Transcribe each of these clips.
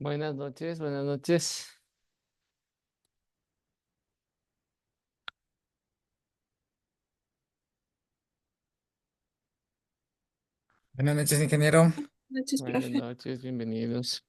Buenas noches, buenas noches. Buenas noches, ingeniero. Noches, Buenas profe. noches, bienvenidos.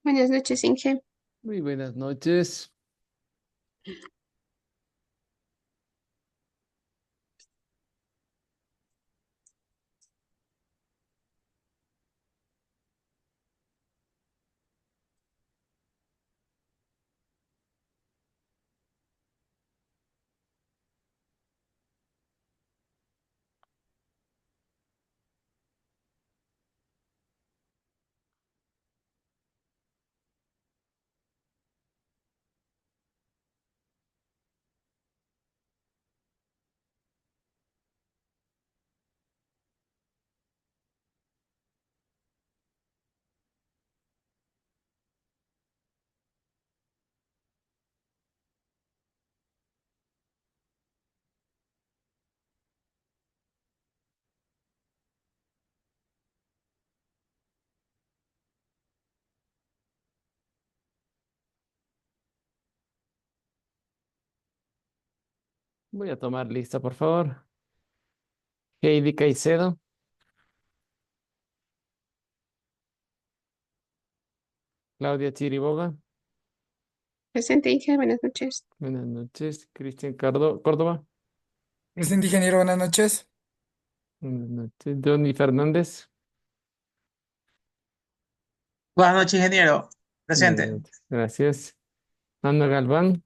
Buenas noches, Inge. Muy buenas noches. Voy a tomar lista, por favor. Heidi Caicedo, Claudia Chiriboga. Presente, Inge. Buenas noches. Buenas noches. Cristian Córdoba. Presente, ingeniero. Buenas noches. Buenas noches. Johnny Fernández. Buenas noches, ingeniero. Buenas Presente. noches. Gracias. Ana Galván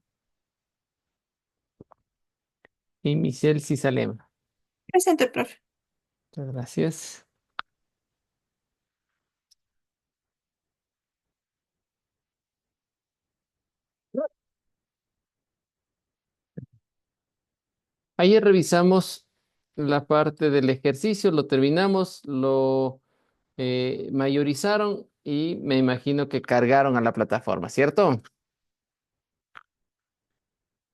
y Michelle Cisalema. Presente, profe. Muchas gracias. Ayer revisamos la parte del ejercicio, lo terminamos, lo mayorizaron y me imagino que cargaron a la plataforma, ¿cierto?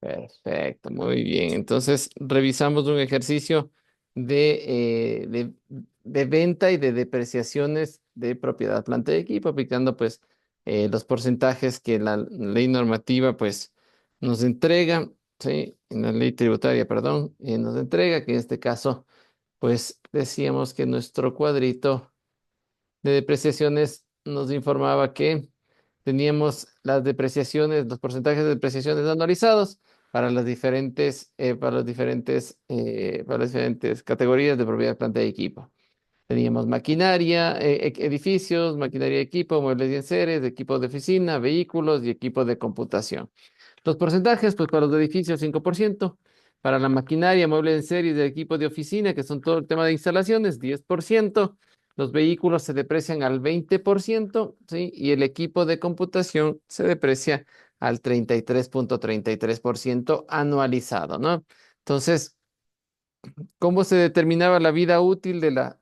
Perfecto, muy bien. Entonces, revisamos un ejercicio de venta y de depreciaciones de propiedad, planta y equipo, aplicando pues los porcentajes que la ley normativa pues nos entrega, ¿sí? En la ley tributaria, perdón, nos entrega, que en este caso pues decíamos que nuestro cuadrito de depreciaciones nos informaba que teníamos las depreciaciones, los porcentajes de depreciaciones anualizados para las diferentes categorías de propiedad, planta y equipo. Teníamos maquinaria, edificios, maquinaria y equipo, muebles y enseres, equipos de oficina, vehículos y equipos de computación. Los porcentajes, pues para los edificios 5%, para la maquinaria, muebles en serie de equipos de oficina, que son todo el tema de instalaciones, 10%. Los vehículos se deprecian al 20%, ¿sí? Y el equipo de computación se deprecia al 33.33% anualizado, ¿no? Entonces, ¿cómo se determinaba la vida útil de la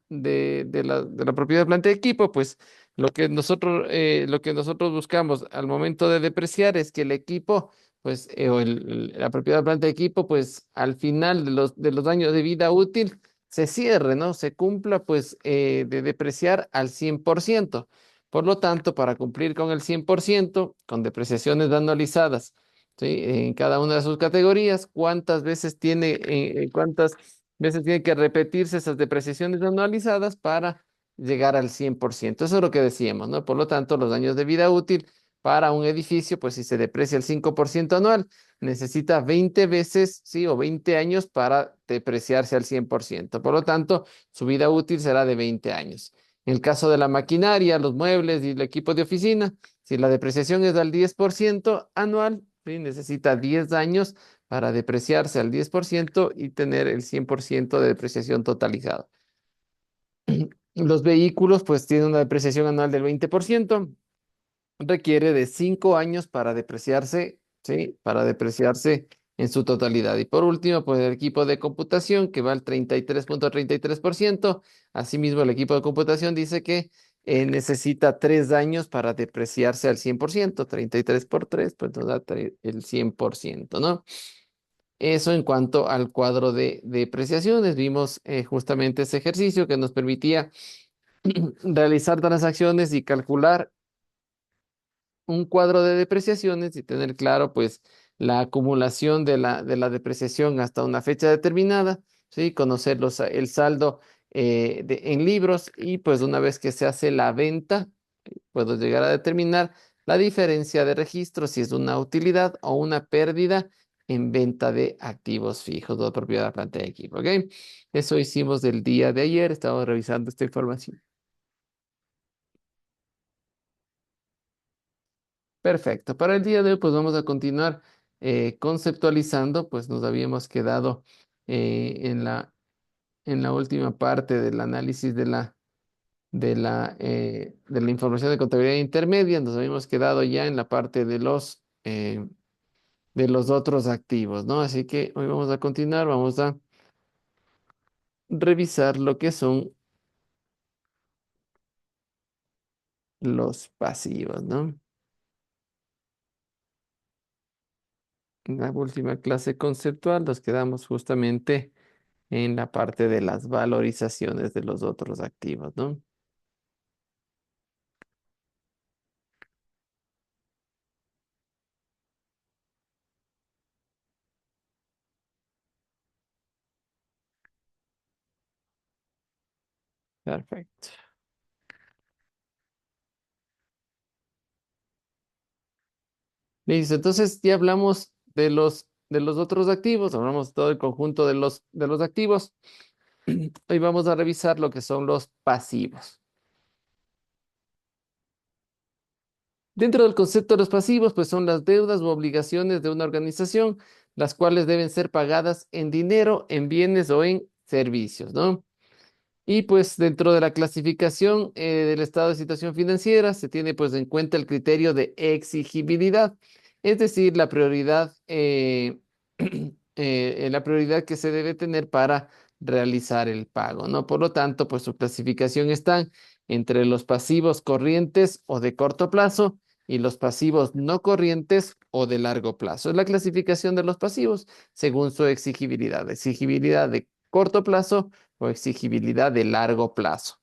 propiedad, planta de equipo? Pues lo que nosotros buscamos al momento de depreciar es que el equipo, pues, la propiedad, planta de equipo, pues, al final de los años de vida útil se cierre, ¿no? Se cumpla, pues, de depreciar al 100%. Por lo tanto, para cumplir con el 100%, con depreciaciones anualizadas, ¿sí? En cada una de sus categorías, cuántas veces tiene que repetirse esas depreciaciones anualizadas para llegar al 100%. Eso es lo que decíamos, ¿no? Por lo tanto, los años de vida útil para un edificio, pues si se deprecia el 5% anual, necesita 20 veces, sí, o 20 años para depreciarse al 100%. Por lo tanto, su vida útil será de 20 años. En el caso de la maquinaria, los muebles y el equipo de oficina, si la depreciación es del 10% anual, ¿sí? Necesita 10 años para depreciarse al 10% y tener el 100% de depreciación totalizada. Los vehículos, pues tienen una depreciación anual del 20%, requiere de 5 años para depreciarse, ¿sí? Para depreciarse en su totalidad. Y por último, pues el equipo de computación que va al 33.33%. Asimismo, el equipo de computación dice que necesita 3 años para depreciarse al 100%. 33 por 3, pues nos da el 100%, ¿no? Eso en cuanto al cuadro de depreciaciones. Vimos justamente ese ejercicio que nos permitía realizar transacciones y calcular un cuadro de depreciaciones y tener claro, pues, la acumulación de la depreciación hasta una fecha determinada, ¿sí? Conocer el saldo en libros y, pues, una vez que se hace la venta, puedo llegar a determinar la diferencia de registro, si es una utilidad o una pérdida en venta de activos fijos o de propiedad, planta y equipo, ¿ok? Eso hicimos del día de ayer, estamos revisando esta información. Perfecto. Para el día de hoy, pues vamos a continuar conceptualizando, pues nos habíamos quedado en la última parte del análisis de la información de contabilidad intermedia, nos habíamos quedado ya en la parte de los otros activos, ¿no? Así que hoy vamos a continuar, vamos a revisar lo que son los pasivos, ¿no? En la última clase conceptual nos quedamos justamente en la parte de las valorizaciones de los otros activos, ¿no? Perfecto. Listo, entonces ya hablamos de los otros activos, hablamos todo el conjunto de los activos. Hoy vamos a revisar lo que son los pasivos. Dentro del concepto de los pasivos, pues son las deudas u obligaciones de una organización, las cuales deben ser pagadas en dinero, en bienes o en servicios, ¿no? Y pues dentro de la clasificación del estado de situación financiera se tiene pues en cuenta el criterio de exigibilidad, es decir, la prioridad que se debe tener para realizar el pago, ¿no? Por lo tanto, pues su clasificación está entre los pasivos corrientes o de corto plazo y los pasivos no corrientes o de largo plazo. Es la clasificación de los pasivos según su exigibilidad. Exigibilidad de corto plazo o exigibilidad de largo plazo.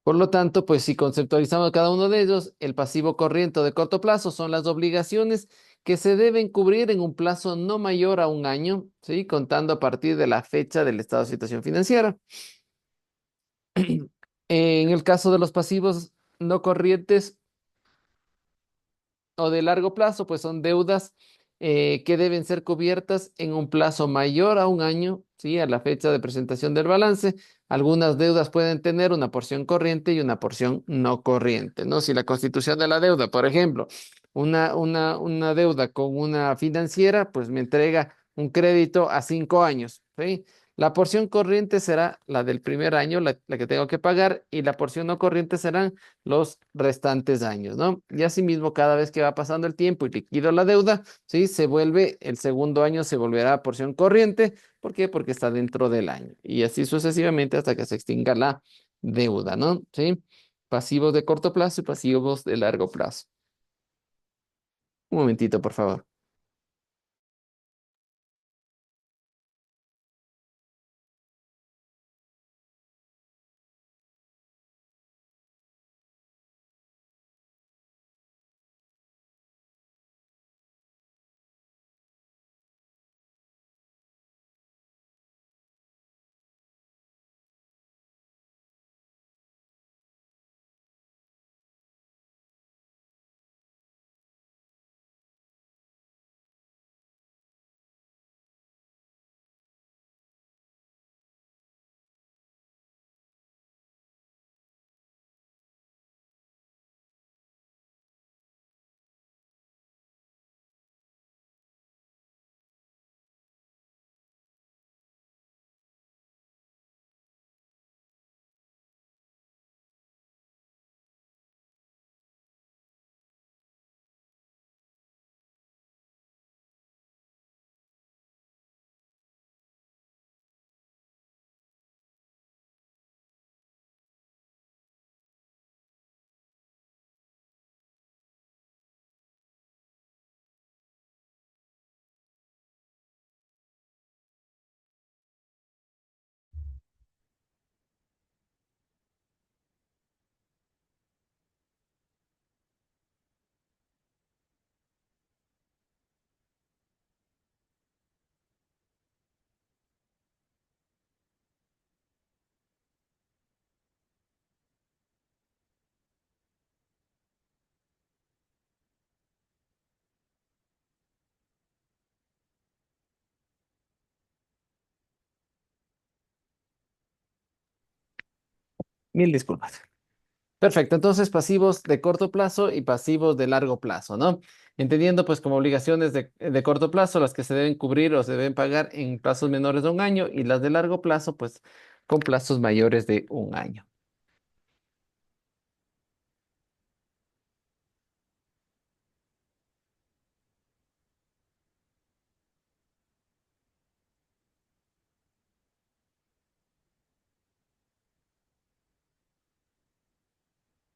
Por lo tanto, pues si conceptualizamos cada uno de ellos, el pasivo corriente o de corto plazo son las obligaciones que se deben cubrir en un plazo no mayor a un año, ¿sí? Contando a partir de la fecha del estado de situación financiera. En el caso de los pasivos no corrientes o de largo plazo, pues son deudas que deben ser cubiertas en un plazo mayor a un año, ¿sí? A la fecha de presentación del balance. Algunas deudas pueden tener una porción corriente y una porción no corriente, ¿no? Si la constitución de la deuda, por ejemplo, una deuda con una financiera, pues me entrega un crédito a 5 años, ¿sí? La porción corriente será la del primer año, la que tengo que pagar, y la porción no corriente serán los restantes años, ¿no? Y asimismo, cada vez que va pasando el tiempo y liquido la deuda, ¿sí? El segundo año se volverá a porción corriente. ¿Por qué? Porque está dentro del año. Y así sucesivamente hasta que se extinga la deuda, ¿no? ¿Sí? Pasivos de corto plazo y pasivos de largo plazo. Un momentito, por favor. Mil disculpas. Perfecto, entonces pasivos de corto plazo y pasivos de largo plazo, ¿no? Entendiendo pues como obligaciones de corto plazo las que se deben cubrir o se deben pagar en plazos menores de un año y las de largo plazo pues con plazos mayores de un año.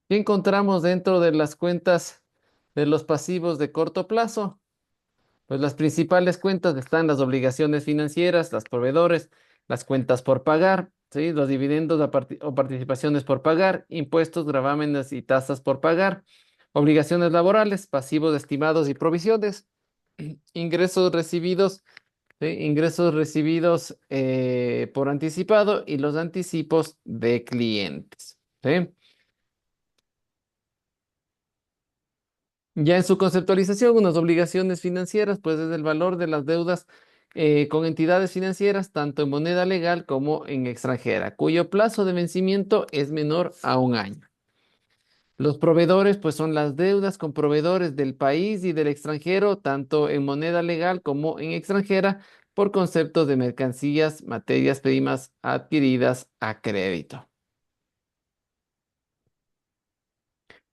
¿Qué encontramos dentro de las cuentas de los pasivos de corto plazo? Pues las principales cuentas están las obligaciones financieras, los proveedores, las cuentas por pagar, ¿sí? Los dividendos o participaciones por pagar, impuestos, gravámenes y tasas por pagar, obligaciones laborales, pasivos estimados y provisiones, ingresos recibidos, ¿sí? Ingresos recibidos por anticipado y los anticipos de clientes, ¿sí? Ya en su conceptualización, unas obligaciones financieras, pues es el valor de las deudas con entidades financieras, tanto en moneda legal como en extranjera, cuyo plazo de vencimiento es menor a un año. Los proveedores, pues son las deudas con proveedores del país y del extranjero, tanto en moneda legal como en extranjera, por conceptos de mercancías, materias primas adquiridas a crédito.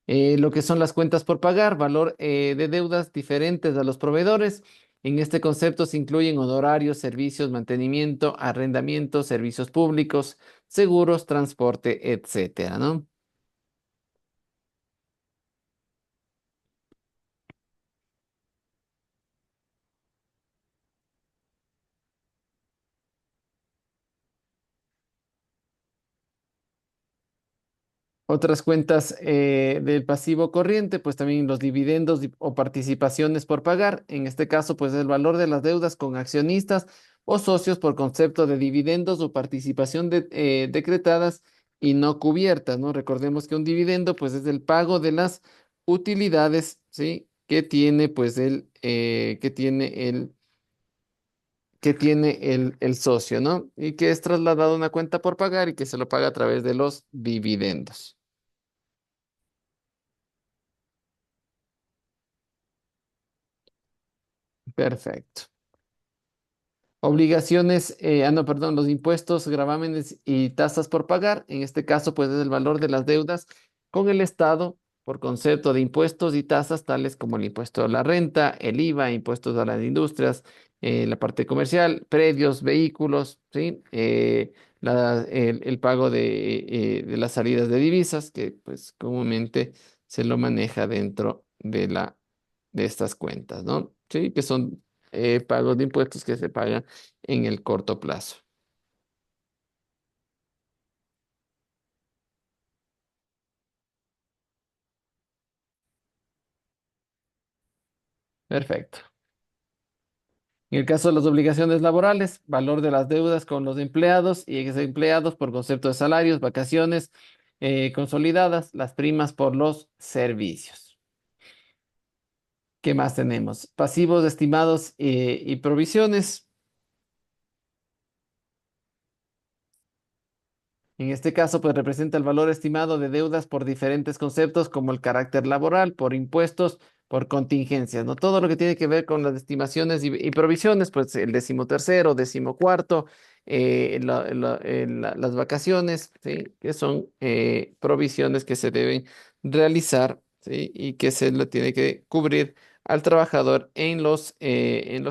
Lo que son las cuentas por pagar, valor de deudas diferentes a los proveedores. En este concepto se incluyen honorarios, servicios, mantenimiento, arrendamiento, servicios públicos, seguros, transporte, etcétera, ¿no? Otras cuentas del pasivo corriente, pues también los dividendos o participaciones por pagar. En este caso, pues el valor de las deudas con accionistas o socios por concepto de dividendos o participación decretadas y no cubiertas, ¿no? Recordemos que un dividendo, pues es el pago de las utilidades, ¿sí? Que tiene, pues, el socio, ¿no? Y que es trasladado a una cuenta por pagar y que se lo paga a través de los dividendos. Perfecto. Obligaciones, no, perdón, los impuestos, gravámenes y tasas por pagar. En este caso, pues es el valor de las deudas con el Estado por concepto de impuestos y tasas tales como el impuesto a la renta, el IVA, impuestos a las industrias, la parte comercial, predios, vehículos, ¿sí? El pago de las salidas de divisas, que pues comúnmente se lo maneja dentro de estas cuentas, ¿no? Sí, que son pagos de impuestos que se pagan en el corto plazo. Perfecto. En el caso de las obligaciones laborales, valor de las deudas con los empleados y ex empleados por concepto de salarios, vacaciones consolidadas, las primas por los servicios. ¿Qué más tenemos? Pasivos estimados y provisiones. En este caso, pues representa el valor estimado de deudas por diferentes conceptos como el carácter laboral, por impuestos, por contingencias, ¿no? Todo lo que tiene que ver con las estimaciones y provisiones, pues el 13º, 14º, las vacaciones, ¿sí? Que son provisiones que se deben realizar, ¿sí? Y que se le tiene que cubrir al trabajador en los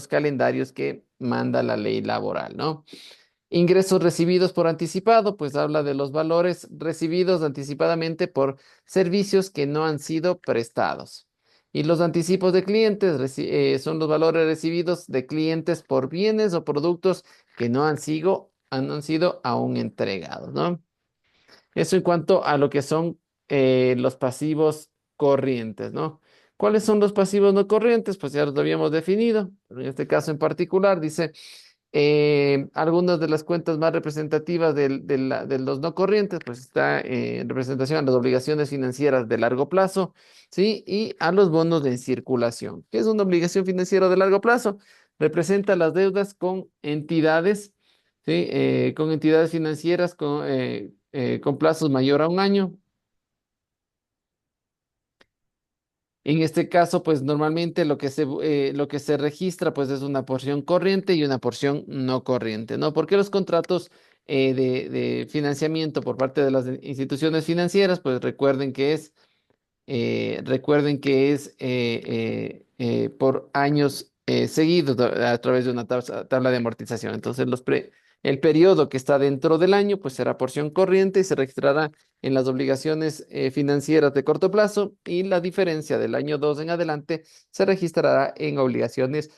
calendarios que manda la ley laboral, ¿no? Ingresos recibidos por anticipado, pues habla de los valores recibidos anticipadamente por servicios que no han sido prestados. Y los anticipos de clientes son los valores recibidos de clientes por bienes o productos que no han sido aún entregados, ¿no? Eso en cuanto a lo que son los pasivos corrientes, ¿no? ¿Cuáles son los pasivos no corrientes? Pues ya los habíamos definido, pero en este caso en particular dice algunas de las cuentas más representativas de los no corrientes, pues está en representación a las obligaciones financieras de largo plazo, ¿sí? Y a los bonos en circulación. ¿Qué es una obligación financiera de largo plazo? Representa las deudas con entidades, ¿sí? Con entidades financieras con plazos mayor a un año. En este caso, pues normalmente lo que se registra pues es una porción corriente y una porción no corriente, ¿no? Porque los contratos de financiamiento por parte de las instituciones financieras, pues recuerden que es por años seguidos a través de una tabla de amortización. Entonces, el periodo que está dentro del año, pues será porción corriente y se registrará en las obligaciones financieras de corto plazo y la diferencia del año 2 en adelante se registrará en obligaciones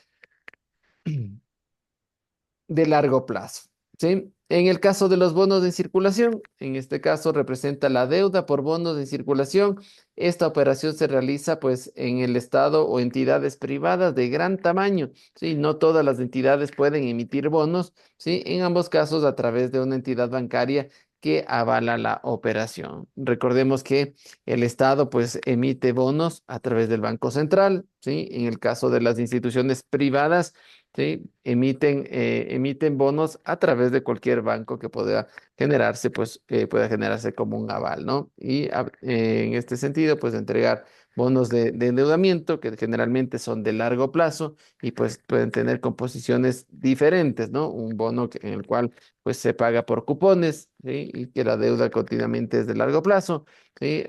de largo plazo, ¿sí? En el caso de los bonos en circulación, en este caso representa la deuda por bonos en circulación. Esta operación se realiza pues en el Estado o entidades privadas de gran tamaño, ¿sí? No todas las entidades pueden emitir bonos, ¿sí? En ambos casos a través de una entidad bancaria que avala la operación. Recordemos que el Estado pues emite bonos a través del Banco Central, ¿sí? En el caso de las instituciones privadas, ¿sí? Emiten bonos a través de cualquier banco que pueda generarse, pues pueda generarse como un aval, ¿no? Y en este sentido, pues entregar bonos de endeudamiento que generalmente son de largo plazo y pues pueden tener composiciones diferentes, ¿no? Un bono en el cual pues se paga por cupones, ¿sí? Y que la deuda continuamente es de largo plazo. ¿Sí?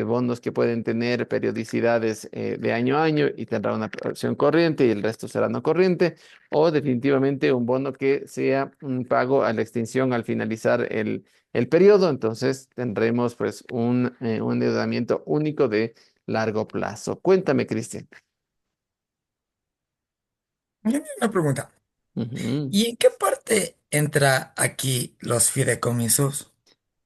Bonos que pueden tener periodicidades de año a año y tendrá una opción corriente y el resto será no corriente, o definitivamente un bono que sea un pago a la extinción al finalizar el periodo. Entonces tendremos pues un endeudamiento único de largo plazo. Cuéntame, Cristian. Yo tengo una pregunta. Ujú. ¿Y en qué parte entra aquí los fideicomisos?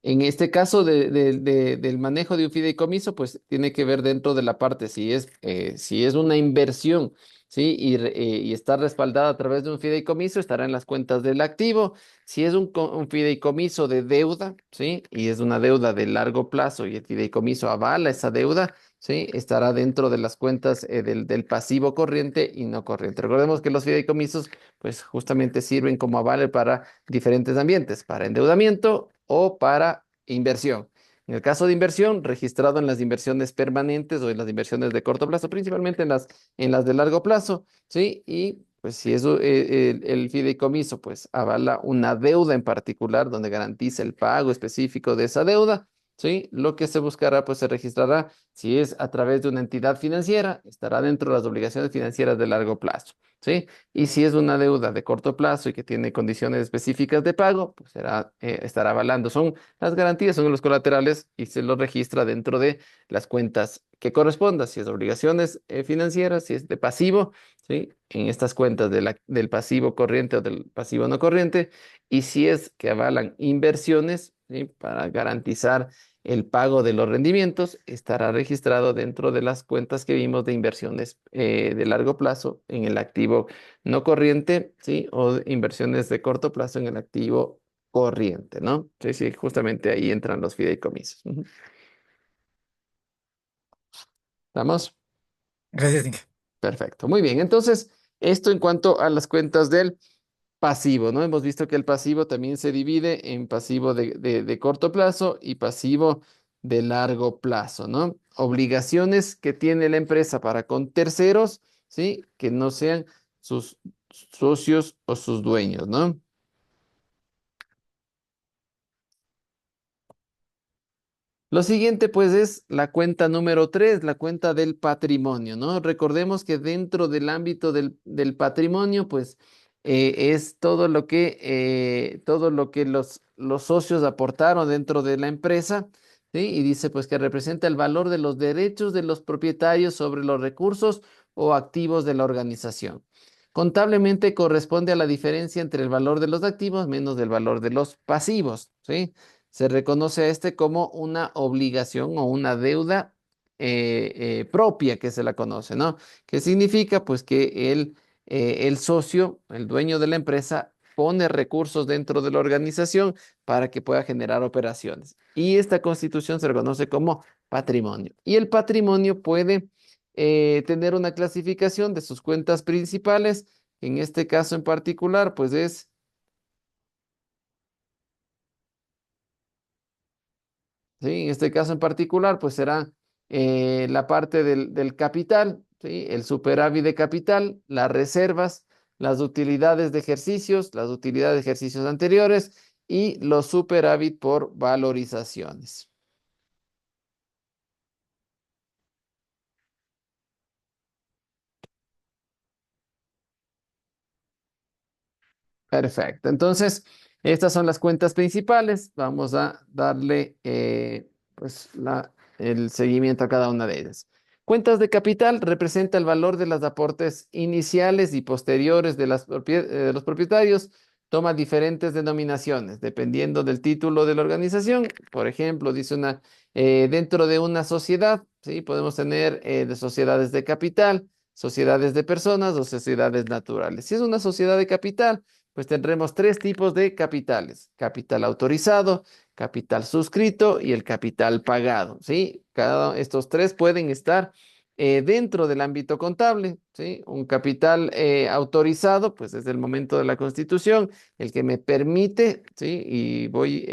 En este caso del manejo de un fideicomiso, pues tiene que ver dentro de la parte, si es una inversión, ¿sí? Y está respaldada a través de un fideicomiso, estará en las cuentas del activo. Si es un fideicomiso de deuda, ¿sí? Y es una deuda de largo plazo y el fideicomiso avala esa deuda, ¿sí? Estará dentro de las cuentas del pasivo corriente y no corriente. Recordemos que los fideicomisos, pues justamente sirven como aval para diferentes ambientes, para endeudamiento o para inversión. En el caso de inversión, registrado en las inversiones permanentes o en las inversiones de corto plazo, principalmente en las de largo plazo, ¿sí? Y pues si eso, el fideicomiso pues avala una deuda en particular donde garantiza el pago específico de esa deuda, ¿sí? Lo que se buscará pues se registrará si es a través de una entidad financiera, estará dentro de las obligaciones financieras de largo plazo, ¿sí? Y si es una deuda de corto plazo y que tiene condiciones específicas de pago, pues estará avalando. Las garantías, son los colaterales y se los registra dentro de las cuentas que corresponda. Si es obligaciones financieras, si es de pasivo, ¿sí? En estas cuentas del pasivo corriente o del pasivo no corriente. Y si es que avalan inversiones, ¿sí? Para garantizar el pago de los rendimientos, estará registrado dentro de las cuentas que vimos de inversiones de largo plazo en el activo no corriente, ¿sí? O inversiones de corto plazo en el activo corriente, ¿no? Sí, sí, justamente ahí entran los fideicomisos. Ujú. ¿Estamos? Gracias, Inge. Perfecto. Muy bien. Entonces, esto en cuanto a las cuentas del pasivo, ¿no? Hemos visto que el pasivo también se divide en pasivo de corto plazo y pasivo de largo plazo, ¿no? Obligaciones que tiene la empresa para con terceros, ¿sí? Que no sean sus socios o sus dueños, ¿no? Lo siguiente, pues, es la cuenta número 3, la cuenta del patrimonio, ¿no? Recordemos que dentro del ámbito del patrimonio, pues, es todo lo que los socios aportaron dentro de la empresa, ¿sí? Y dice, pues, que representa el valor de los derechos de los propietarios sobre los recursos o activos de la organización. Contablemente corresponde a la diferencia entre el valor de los activos menos el valor de los pasivos, ¿sí? Se reconoce a este como una obligación o una deuda propia que se la conoce, ¿no? ¿Qué significa? Pues que el socio, el dueño de la empresa, pone recursos dentro de la organización para que pueda generar operaciones. Y esta constitución se reconoce como patrimonio. Y el patrimonio puede tener una clasificación de sus cuentas principales. En este caso en particular, pues es ¿sí? En este caso en particular, pues será la parte del capital, ¿sí? El superávit de capital, las reservas, las utilidades de ejercicios, las utilidades de ejercicios anteriores y los superávit por valorizaciones. Perfecto. Entonces, estas son las cuentas principales. Vamos a darle pues el seguimiento a cada una de ellas. Cuentas de capital representa el valor de los aportes iniciales y posteriores de de los propietarios. Toma diferentes denominaciones dependiendo del título de la organización. Por ejemplo, dice dentro de una sociedad, ¿sí? Podemos tener de sociedades de capital, sociedades de personas o sociedades naturales. Si es una sociedad de capital, pues tendremos tres tipos de capitales: capital autorizado, capital suscrito y el capital pagado, ¿sí? Estos tres pueden estar dentro del ámbito contable, ¿sí? Un capital autorizado, pues desde el momento de la constitución, el que me permite, ¿sí? Y voy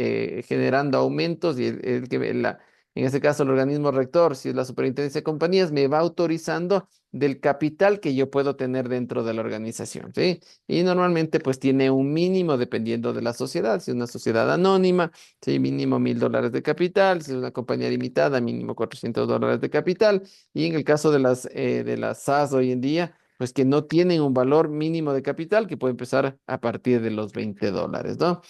generando aumentos y en este caso el organismo rector, si es la superintendencia de compañías, me va autorizando del capital que yo puedo tener dentro de la organización, ¿sí? Y normalmente pues tiene un mínimo dependiendo de la sociedad. Si es una sociedad anónima, sí, mínimo $1,000 de capital. Si es una compañía limitada, mínimo $400 de capital. Y en el caso de las SAS hoy en día, pues que no tienen un valor mínimo de capital que puede empezar a partir de los $20, ¿no?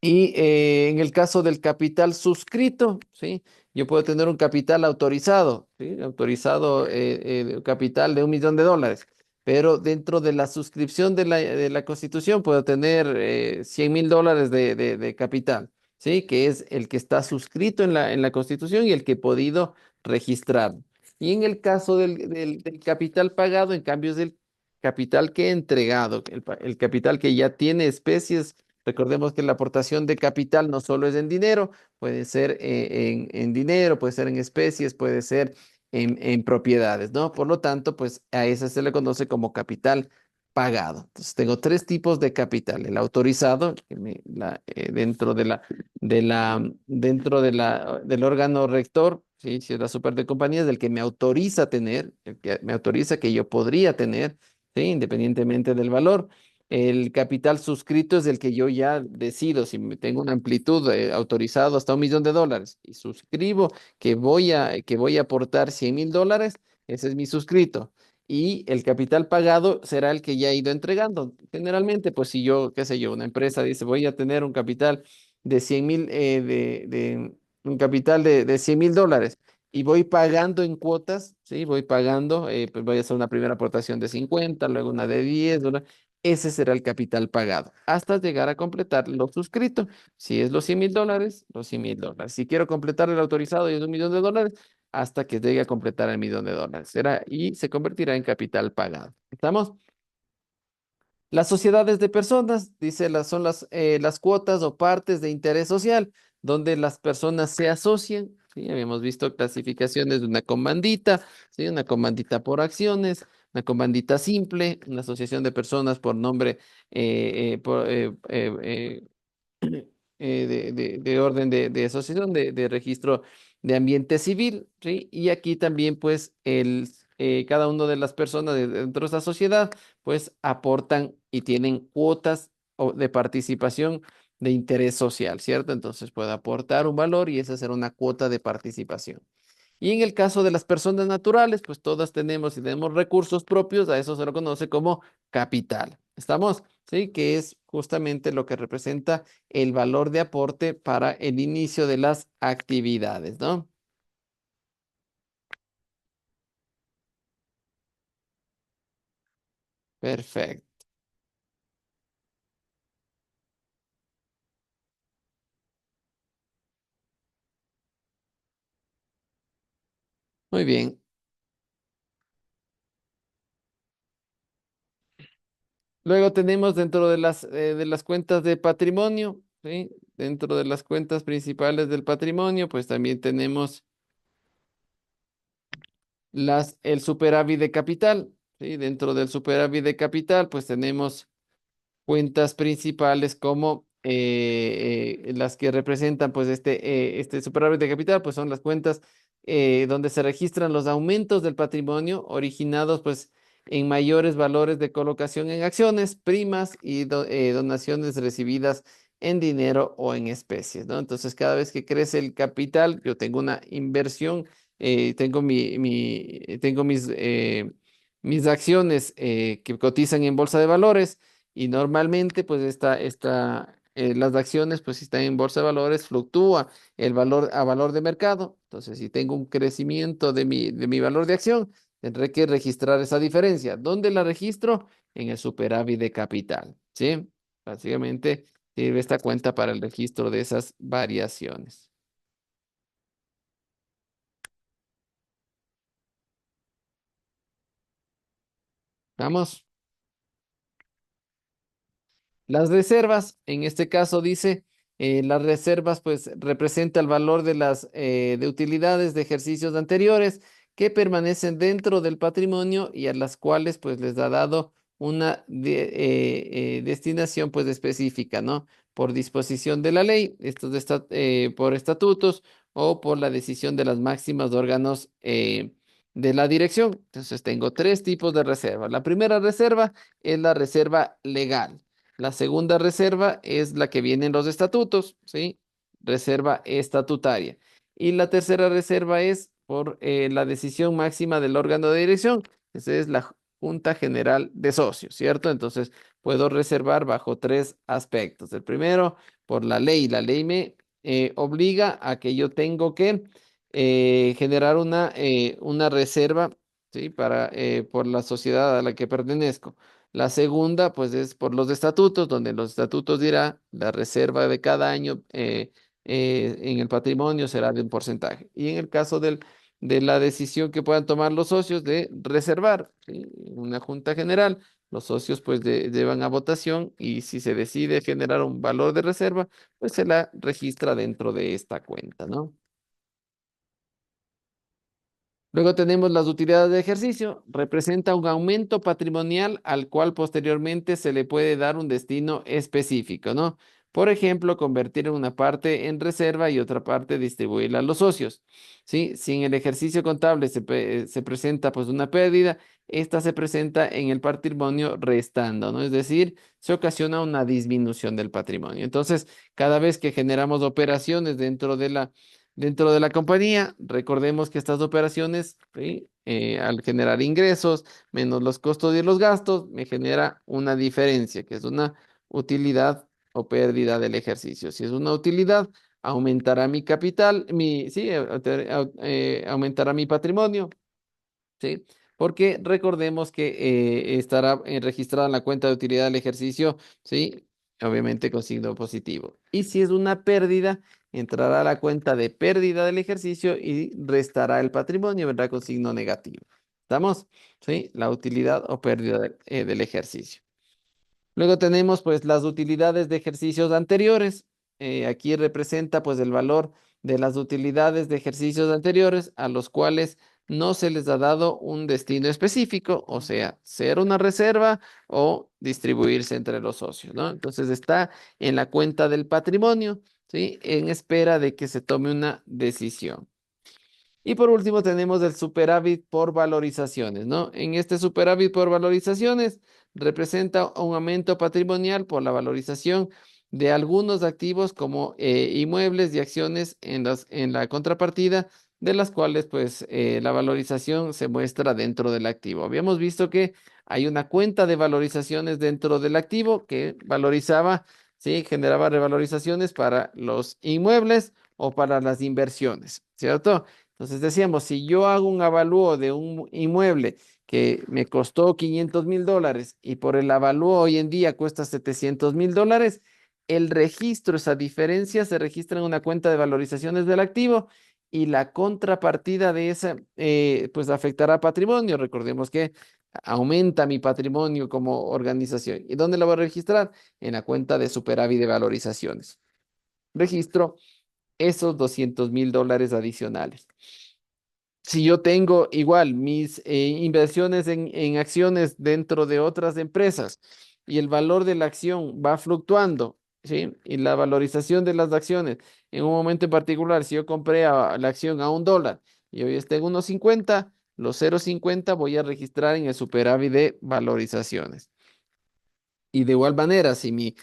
Y en el caso del capital suscrito, ¿sí? Yo puedo tener un capital autorizado, ¿sí? Autorizado, capital de $1,000,000, pero dentro de la suscripción de la Constitución puedo tener $100,000 de capital, ¿sí? Que es el que está suscrito en en la Constitución y el que he podido registrar. Y en el caso del capital pagado, en cambio, es el capital que he entregado, el capital que ya tiene especies. Recordemos que la aportación de capital no solo es en dinero, puede ser en dinero, puede ser en especies, puede ser en propiedades, ¿no? Por lo tanto, pues a ese se le conoce como capital pagado. Entonces, tengo tres tipos de capital: el autorizado, dentro del órgano rector, ¿sí? Si es la super de compañías, del que me autoriza tener, el que me autoriza que yo podría tener, ¿sí? Independientemente del valor. El capital suscrito es el que yo ya decido, si tengo una amplitud autorizado hasta $1,000,000 y suscribo que voy a aportar $100,000, ese es mi suscrito. Y el capital pagado será el que ya he ido entregando. Generalmente, pues si yo, qué sé yo, una empresa dice, voy a tener un capital de 100,000, un capital de $100,000 y voy pagando en cuotas, ¿sí? Voy pagando, pues voy a hacer una primera aportación de 50, luego una de 10, ese será el capital pagado, hasta llegar a completar lo suscrito. Si es los $100,000, los $100,000. Si quiero completar el autorizado y es $1,000,000, hasta que llegue a completar el $1,000,000. Y se convertirá en capital pagado. ¿Estamos? Las sociedades de personas, dice, son las cuotas o partes de interés social, donde las personas se asocian. ¿Sí? Habíamos visto clasificaciones de una comandita, ¿sí? Una comandita por acciones, una comandita simple, una asociación de personas por nombre, de orden de asociación, de registro de ambiente civil, ¿sí? Y aquí también, pues, cada una de las personas dentro de esta sociedad, pues, aportan y tienen cuotas de participación de interés social, ¿cierto? Entonces, puede aportar un valor y esa será una cuota de participación. Y en el caso de las personas naturales, pues todas tenemos y tenemos recursos propios, a eso se lo conoce como capital. ¿Estamos? Sí, que es justamente lo que representa el valor de aporte para el inicio de las actividades, ¿no? Perfecto. Muy bien. Luego tenemos dentro de las cuentas de patrimonio, ¿sí? Dentro de las cuentas principales del patrimonio, pues también tenemos el superávit de capital, ¿sí? Dentro del superávit de capital, pues tenemos cuentas principales como las que representan pues este superávit de capital, pues son las cuentas donde se registran los aumentos del patrimonio originados pues en mayores valores de colocación en acciones, primas y donaciones recibidas en dinero o en especies, ¿no? Entonces, cada vez que crece el capital, yo tengo una inversión, tengo mis acciones que cotizan en bolsa de valores y normalmente pues las acciones pues si están en bolsa de valores fluctúa el valor a valor de mercado. Entonces, si tengo un crecimiento de mi valor de acción, tendré que registrar esa diferencia. ¿Dónde la registro? En el superávit de capital, ¿sí? Básicamente sirve esta cuenta para el registro de esas variaciones. Vamos. Las reservas, en este caso dice, las reservas pues representa el valor de las de utilidades de ejercicios anteriores que permanecen dentro del patrimonio y a las cuales pues les ha dado una destinación pues específica, ¿no? Por disposición de la ley, por estatutos o por la decisión de las máximas órganos de la dirección. Entonces tengo tres tipos de reserva. La primera reserva es la reserva legal. La segunda reserva es la que viene en los estatutos, ¿sí? Reserva estatutaria. Y la tercera reserva es por la decisión máxima del órgano de dirección. Esa es la Junta General de Socios, ¿cierto? Entonces, puedo reservar bajo tres aspectos. El primero, por la ley. La ley me obliga a que yo tengo que generar una reserva, ¿sí? Por la sociedad a la que pertenezco. La segunda, pues es por los estatutos, donde los estatutos dirá la reserva de cada año en el patrimonio será de un porcentaje. Y en el caso de la decisión que puedan tomar los socios de reservar, ¿sí? Una junta general, los socios pues llevan a votación y si se decide generar un valor de reserva, pues se la registra dentro de esta cuenta, ¿no? Luego tenemos las utilidades de ejercicio. Representa un aumento patrimonial al cual posteriormente se le puede dar un destino específico, ¿no? Por ejemplo, convertir una parte en reserva y otra parte distribuirla a los socios, ¿sí? Si en el ejercicio contable se presenta pues una pérdida, esta se presenta en el patrimonio restando, ¿no? Es decir, se ocasiona una disminución del patrimonio. Entonces, cada vez que generamos operaciones dentro de la compañía, recordemos que estas operaciones, ¿sí? Al generar ingresos menos los costos y los gastos, me genera una diferencia, que es una utilidad o pérdida del ejercicio. Si es una utilidad, aumentará mi capital, sí, aumentará mi patrimonio. ¿Sí? Porque recordemos que estará registrada en la cuenta de utilidad del ejercicio, ¿sí? Obviamente con signo positivo. Y si es una pérdida, entrará a la cuenta de pérdida del ejercicio y restará el patrimonio, vendrá con signo negativo. ¿Estamos? ¿Sí? La utilidad o pérdida del ejercicio. Luego tenemos pues las utilidades de ejercicios anteriores. Aquí representa pues el valor de las utilidades de ejercicios anteriores a los cuales no se les ha dado un destino específico, o sea, ser una reserva o distribuirse entre los socios, ¿no? Entonces está en la cuenta del patrimonio, ¿sí? En espera de que se tome una decisión. Y por último tenemos el superávit por valorizaciones, ¿no? En este superávit por valorizaciones representa un aumento patrimonial por la valorización de algunos activos como inmuebles y acciones en la contrapartida de las cuales pues la valorización se muestra dentro del activo. Habíamos visto que hay una cuenta de valorizaciones dentro del activo que valorizaba, ¿sí? Generaba revalorizaciones para los inmuebles o para las inversiones, ¿cierto? Entonces decíamos, si yo hago un avalúo de un inmueble que me costó $500,000 y por el avalúo hoy en día cuesta $700,000, el registro, esa diferencia se registra en una cuenta de valorizaciones del activo y la contrapartida de esa, pues afectará patrimonio. Recordemos que aumenta mi patrimonio como organización. ¿Y dónde la voy a registrar? En la cuenta de superávit de valorizaciones. Registro esos $200,000 adicionales. Si yo tengo igual mis inversiones en acciones dentro de otras empresas y el valor de la acción va fluctuando ¿sí? Y la valorización de las acciones. En un momento en particular, si yo compré la acción a $1 y hoy está en 1.50, los 0.50 voy a registrar en el superávit de valorizaciones. Y de igual manera, si mi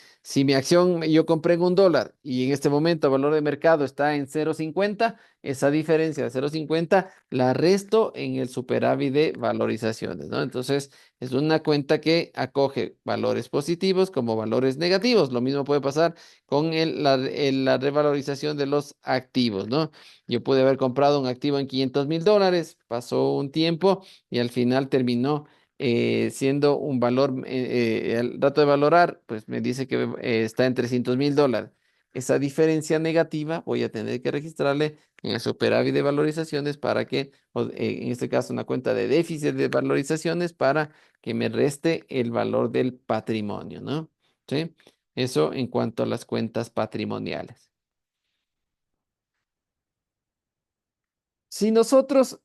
acción yo compré en $1 y en este momento el valor de mercado está en 0.50, esa diferencia de 0.50 la resto en el superávit de valorizaciones, ¿no? Entonces, es una cuenta que acoge valores positivos como valores negativos. Lo mismo puede pasar con la revalorización de los activos, ¿no? Yo pude haber comprado un activo en $500.000, pasó un tiempo y al final terminó siendo un valor, el dato de valorar, pues me dice que está en $300.000. Esa diferencia negativa voy a tener que registrarle en el superávit de valorizaciones para que, en este caso, una cuenta de déficit de valorizaciones para que me reste el valor del patrimonio, ¿no? ¿Sí? Eso en cuanto a las cuentas patrimoniales. Si nosotros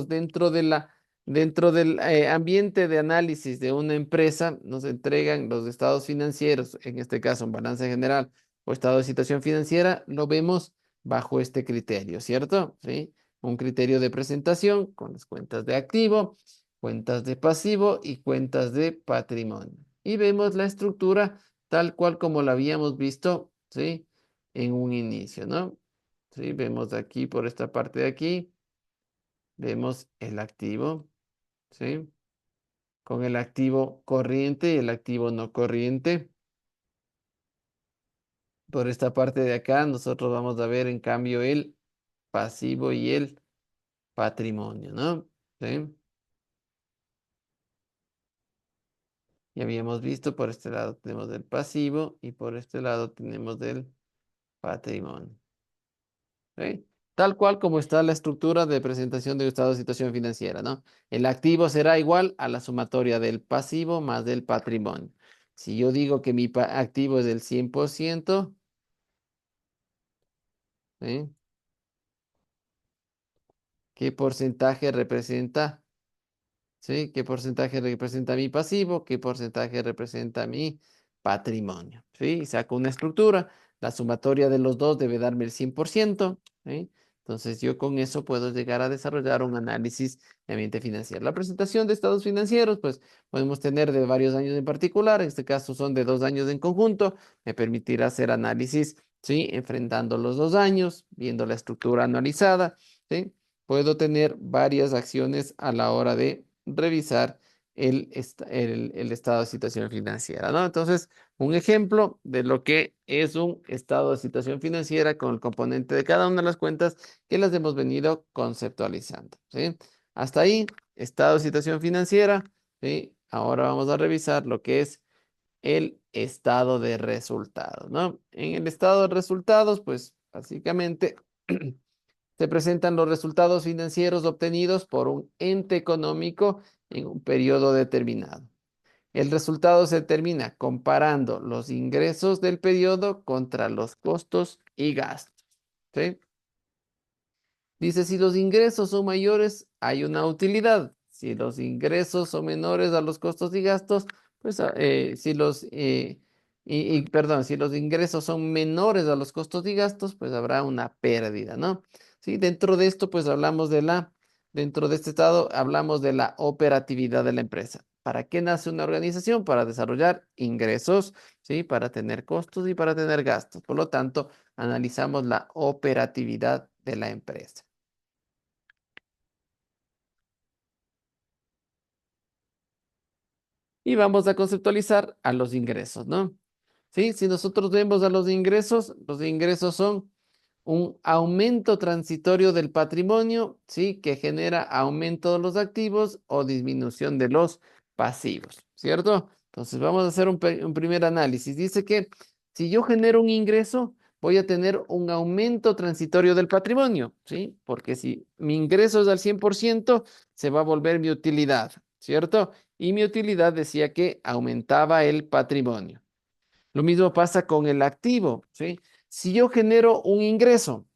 dentro del ambiente de análisis de una empresa nos entregan los estados financieros, en este caso un balance general o estado de situación financiera, lo vemos bajo este criterio, ¿cierto? ¿Sí? Un criterio de presentación con las cuentas de activo, cuentas de pasivo y cuentas de patrimonio. Y vemos la estructura tal cual como la habíamos visto, ¿sí? En un inicio, ¿no? Sí, vemos aquí por esta parte de aquí, vemos el activo, ¿sí? Con el activo corriente y el activo no corriente. Por esta parte de acá, nosotros vamos a ver en cambio el pasivo y el patrimonio, ¿no? ¿Sí? Ya habíamos visto, por este lado tenemos el pasivo y por este lado tenemos el patrimonio. ¿Sí? Tal cual como está la estructura de presentación del estado de situación financiera, ¿no? El activo será igual a la sumatoria del pasivo más del patrimonio. Si yo digo que mi activo es del 100%, ¿sí? ¿Qué porcentaje representa? ¿Sí? ¿Qué porcentaje representa mi pasivo? ¿Qué porcentaje representa mi patrimonio? ¿Sí? Y saco una estructura. La sumatoria de los dos debe darme el 100%. ¿Sí? Entonces yo con eso puedo llegar a desarrollar un análisis de ambiente financiero. La presentación de estados financieros, pues podemos tener de varios años en particular. En este caso son de 2 años en conjunto. Me permitirá hacer análisis, ¿sí? Enfrentando los 2 años, viendo la estructura anualizada. ¿Sí? Puedo tener varias acciones a la hora de revisar el estado de situación financiera, ¿no? Entonces, un ejemplo de lo que es un estado de situación financiera con el componente de cada una de las cuentas que las hemos venido conceptualizando, ¿sí? Hasta ahí, estado de situación financiera, ¿sí? Ahora vamos a revisar lo que es el estado de resultados, ¿no? En el estado de resultados, pues, básicamente se presentan los resultados financieros obtenidos por un ente económico en un periodo determinado. El resultado se determina comparando los ingresos del periodo contra los costos y gastos. ¿Sí? Dice, si los ingresos son mayores, hay una utilidad. Si los ingresos son menores a los costos y gastos, pues si los ingresos son menores a los costos y gastos, pues habrá una pérdida, ¿no? Sí, dentro de este estado hablamos de la operatividad de la empresa. ¿Para qué nace una organización? Para desarrollar ingresos, ¿sí? Para tener costos y para tener gastos. Por lo tanto, analizamos la operatividad de la empresa. Y vamos a conceptualizar a los ingresos, ¿no? Sí, si nosotros vemos a los ingresos son un aumento transitorio del patrimonio, ¿sí? Que genera aumento de los activos o disminución de los pasivos, ¿cierto? Entonces vamos a hacer un primer análisis. Dice que si yo genero un ingreso, voy a tener un aumento transitorio del patrimonio, ¿sí? Porque si mi ingreso es al 100%, se va a volver mi utilidad, ¿cierto? Y mi utilidad decía que aumentaba el patrimonio. Lo mismo pasa con el activo, ¿sí? Si yo genero un ingreso,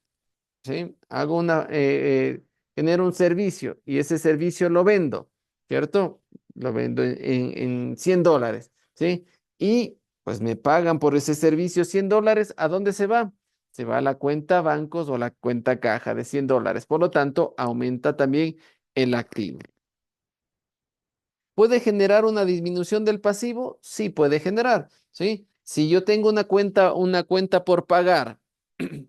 ¿sí? Genero un servicio y ese servicio lo vendo, ¿cierto? Lo vendo en $100, ¿sí? Y pues me pagan por ese servicio $100. ¿A dónde se va? Se va a la cuenta bancos o la cuenta caja de $100. Por lo tanto, aumenta también el activo. ¿Puede generar una disminución del pasivo? Sí, puede generar, ¿sí? Si yo tengo una cuenta por pagar,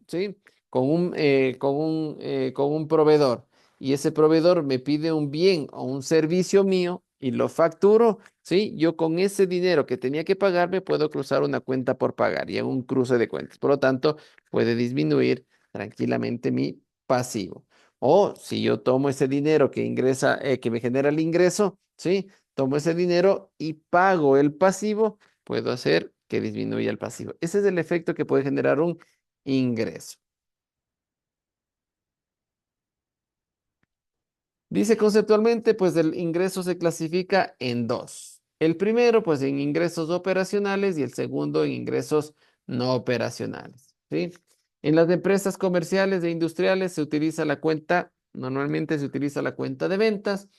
¿sí? Con un proveedor y ese proveedor me pide un bien o un servicio mío y lo facturo, ¿sí? Yo con ese dinero que tenía que pagarme puedo cruzar una cuenta por pagar y en un cruce de cuentas. Por lo tanto, puede disminuir tranquilamente mi pasivo. O si yo tomo ese dinero que ingresa, que me genera el ingreso, ¿sí? Tomo ese dinero y pago el pasivo, puedo hacer que disminuya el pasivo. Ese es el efecto que puede generar un ingreso. Dice conceptualmente, pues el ingreso se clasifica en dos. El primero, pues en ingresos operacionales y el segundo en ingresos no operacionales, ¿sí? En las empresas comerciales e industriales se utiliza la cuenta, normalmente se utiliza la cuenta de ventas.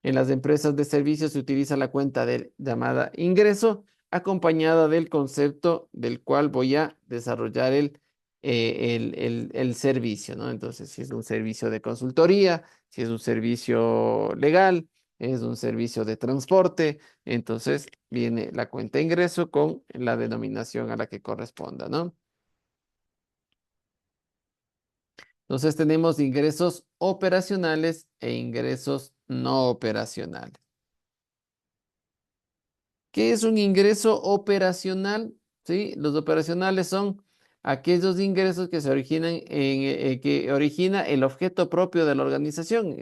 En las empresas de servicios se utiliza la cuenta llamada ingreso, acompañada del concepto del cual voy a desarrollar el servicio, ¿no? Entonces, si es un servicio de consultoría, si es un servicio legal, es un servicio de transporte, entonces viene la cuenta ingreso con la denominación a la que corresponda, ¿no? Entonces tenemos ingresos operacionales e ingresos no operacionales. ¿Qué es un ingreso operacional? ¿Sí? Los operacionales son aquellos ingresos que se originan que origina el objeto propio de la organización,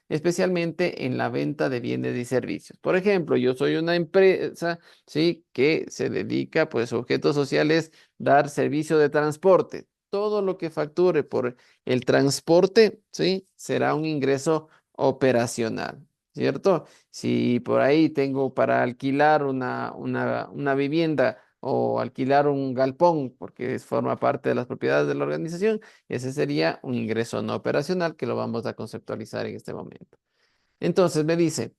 especialmente en la venta de bienes y servicios. Por ejemplo, yo soy una empresa, ¿sí? Que se dedica, pues, su objeto social es dar servicio de transporte. Todo lo que facture por el transporte, ¿sí? Será un ingreso operacional, ¿cierto? Si por ahí tengo para alquilar una vivienda o alquilar un galpón, porque forma parte de las propiedades de la organización, ese sería un ingreso no operacional que lo vamos a conceptualizar en este momento. Entonces me dice,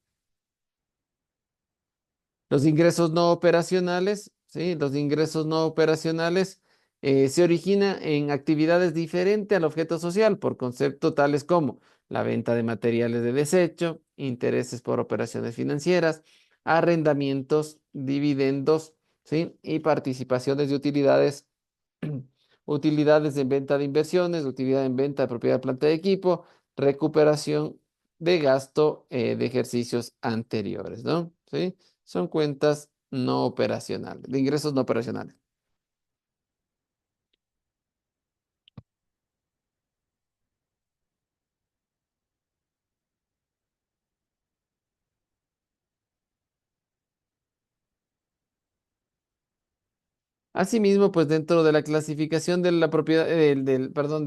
los ingresos no operacionales, ¿sí? Los ingresos no operacionales se originan en actividades diferentes al objeto social por conceptos tales como la venta de materiales de desecho, intereses por operaciones financieras, arrendamientos, dividendos, ¿sí? Y participaciones de utilidades, utilidades en venta de inversiones, utilidad en venta de propiedad de planta de equipo, recuperación de gasto de ejercicios anteriores, ¿no? ¿Sí? Son cuentas no operacionales, de ingresos no operacionales. Asimismo, pues dentro de la clasificación de la propiedad, perdón,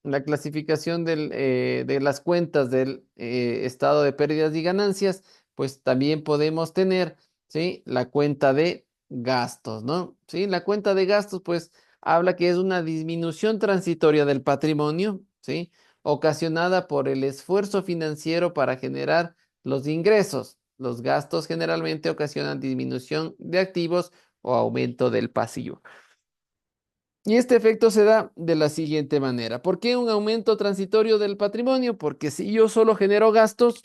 la clasificación de las cuentas del estado de pérdidas y ganancias, pues también podemos tener, ¿sí? La cuenta de gastos, ¿no? ¿Sí? La cuenta de gastos, pues habla que es una disminución transitoria del patrimonio, ¿sí? Ocasionada por el esfuerzo financiero para generar los ingresos. Los gastos generalmente ocasionan disminución de activos o aumento del pasivo. Y este efecto se da de la siguiente manera. ¿Por qué un aumento transitorio del patrimonio? Porque si yo solo genero gastos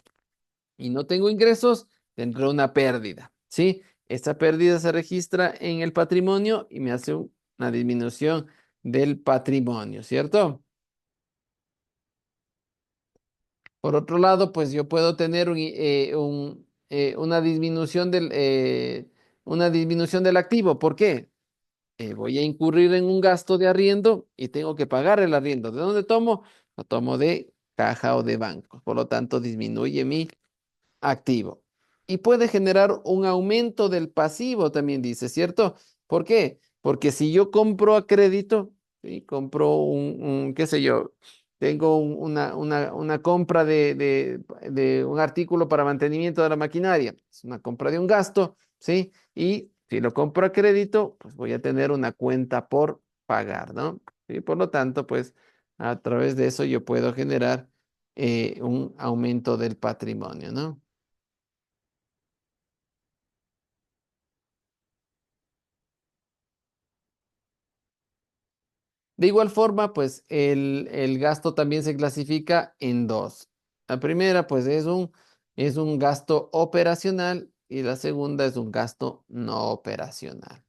y no tengo ingresos, tendré una pérdida, ¿sí? Esta pérdida se registra en el patrimonio y me hace una disminución del patrimonio, ¿cierto? Por otro lado, pues yo puedo tener una disminución del activo. ¿Por qué? Voy a incurrir en un gasto de arriendo y tengo que pagar el arriendo. ¿De dónde tomo? Lo tomo de caja o de banco. Por lo tanto, disminuye mi activo. Y puede generar un aumento del pasivo, también dice, ¿cierto? ¿Por qué? Porque si yo compro a crédito, ¿sí? Compro qué sé yo, tengo una compra de un artículo para mantenimiento de la maquinaria, es una compra de un gasto, ¿sí? Y si lo compro a crédito, pues voy a tener una cuenta por pagar, ¿no? Y por lo tanto, pues a través de eso yo puedo generar un aumento del patrimonio, ¿no? De igual forma, pues el gasto también se clasifica en dos. La primera, pues es un gasto operacional y la segunda es un gasto no operacional.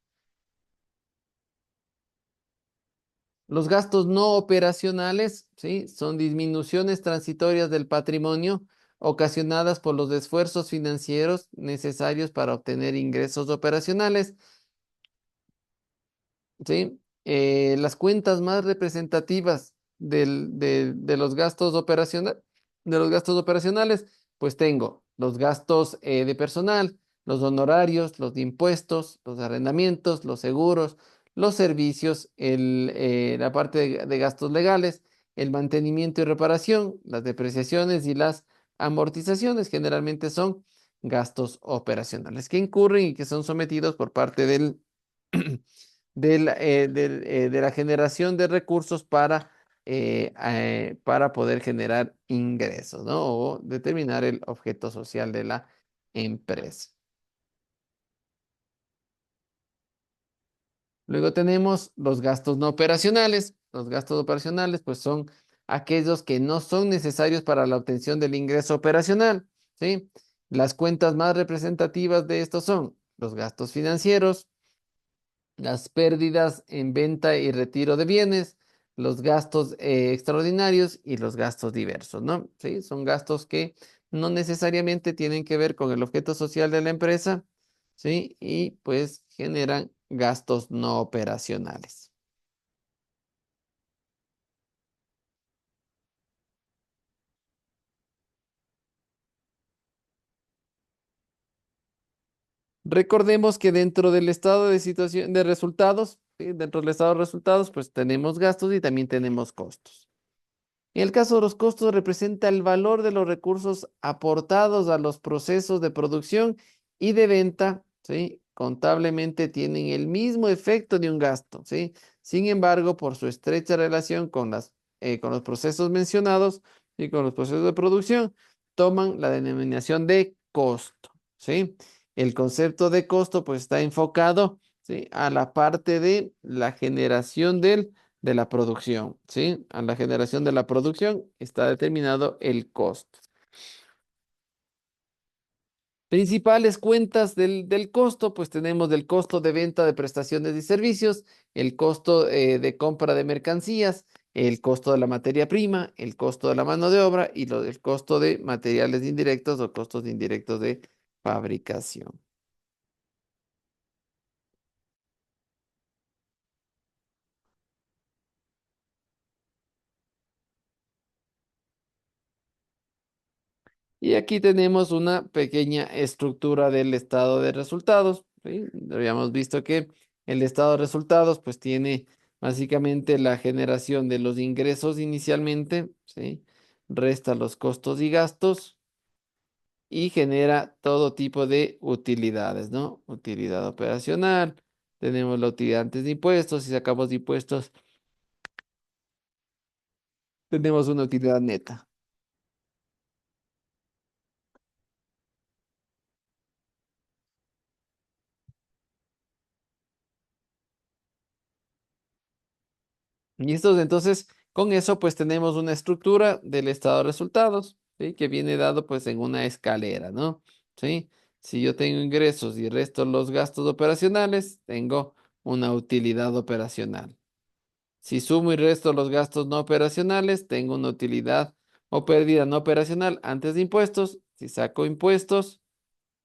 Los gastos no operacionales, ¿sí? Son disminuciones transitorias del patrimonio ocasionadas por los esfuerzos financieros necesarios para obtener ingresos operacionales. ¿Sí? Las cuentas más representativas de los gastos de los gastos operacionales, pues tengo los gastos de personal, los honorarios, los de impuestos, los arrendamientos, los seguros, los servicios, la parte de gastos legales, el mantenimiento y reparación, las depreciaciones y las amortizaciones generalmente son gastos operacionales que incurren y que son sometidos por parte del de la generación de recursos para poder generar ingresos, ¿no? O determinar el objeto social de la empresa. Luego tenemos los gastos no operacionales. Los gastos operacionales, pues son aquellos que no son necesarios para la obtención del ingreso operacional, ¿sí? Las cuentas más representativas de estos son los gastos financieros, las pérdidas en venta y retiro de bienes, los gastos extraordinarios y los gastos diversos, ¿no? Sí, son gastos que no necesariamente tienen que ver con el objeto social de la empresa, ¿sí? Y pues generan gastos no operacionales. Recordemos que dentro del estado de situación de resultados, ¿sí? Dentro del estado de resultados, pues tenemos gastos y también tenemos costos. En el caso de los costos, representa el valor de los recursos aportados a los procesos de producción y de venta, ¿sí? Contablemente tienen el mismo efecto de un gasto, ¿sí? Sin embargo, por su estrecha relación con los procesos mencionados y con los procesos de producción, toman la denominación de costo, ¿sí? El concepto de costo, pues, está enfocado, ¿sí? A la parte de la generación de la producción, ¿sí? A la generación de la producción está determinado el costo. Principales cuentas del costo, pues tenemos el costo de venta de prestaciones y servicios, el costo de compra de mercancías, el costo de la materia prima, el costo de la mano de obra y el costo de materiales indirectos o costos indirectos de fabricación. Y aquí tenemos una pequeña estructura del estado de resultados, ¿sí? Habíamos visto que el estado de resultados pues tiene básicamente la generación de los ingresos inicialmente, ¿sí? Resta los costos y gastos y genera todo tipo de utilidades, ¿no? Utilidad operacional, tenemos la utilidad antes de impuestos, si sacamos de impuestos tenemos una utilidad neta. Y estos, entonces, con eso, pues tenemos una estructura del estado de resultados, ¿sí? Que viene dado, pues, en una escalera, ¿no? ¿Sí? Si yo tengo ingresos y resto los gastos operacionales, tengo una utilidad operacional. Si sumo y resto los gastos no operacionales, tengo una utilidad o pérdida no operacional antes de impuestos. Si saco impuestos,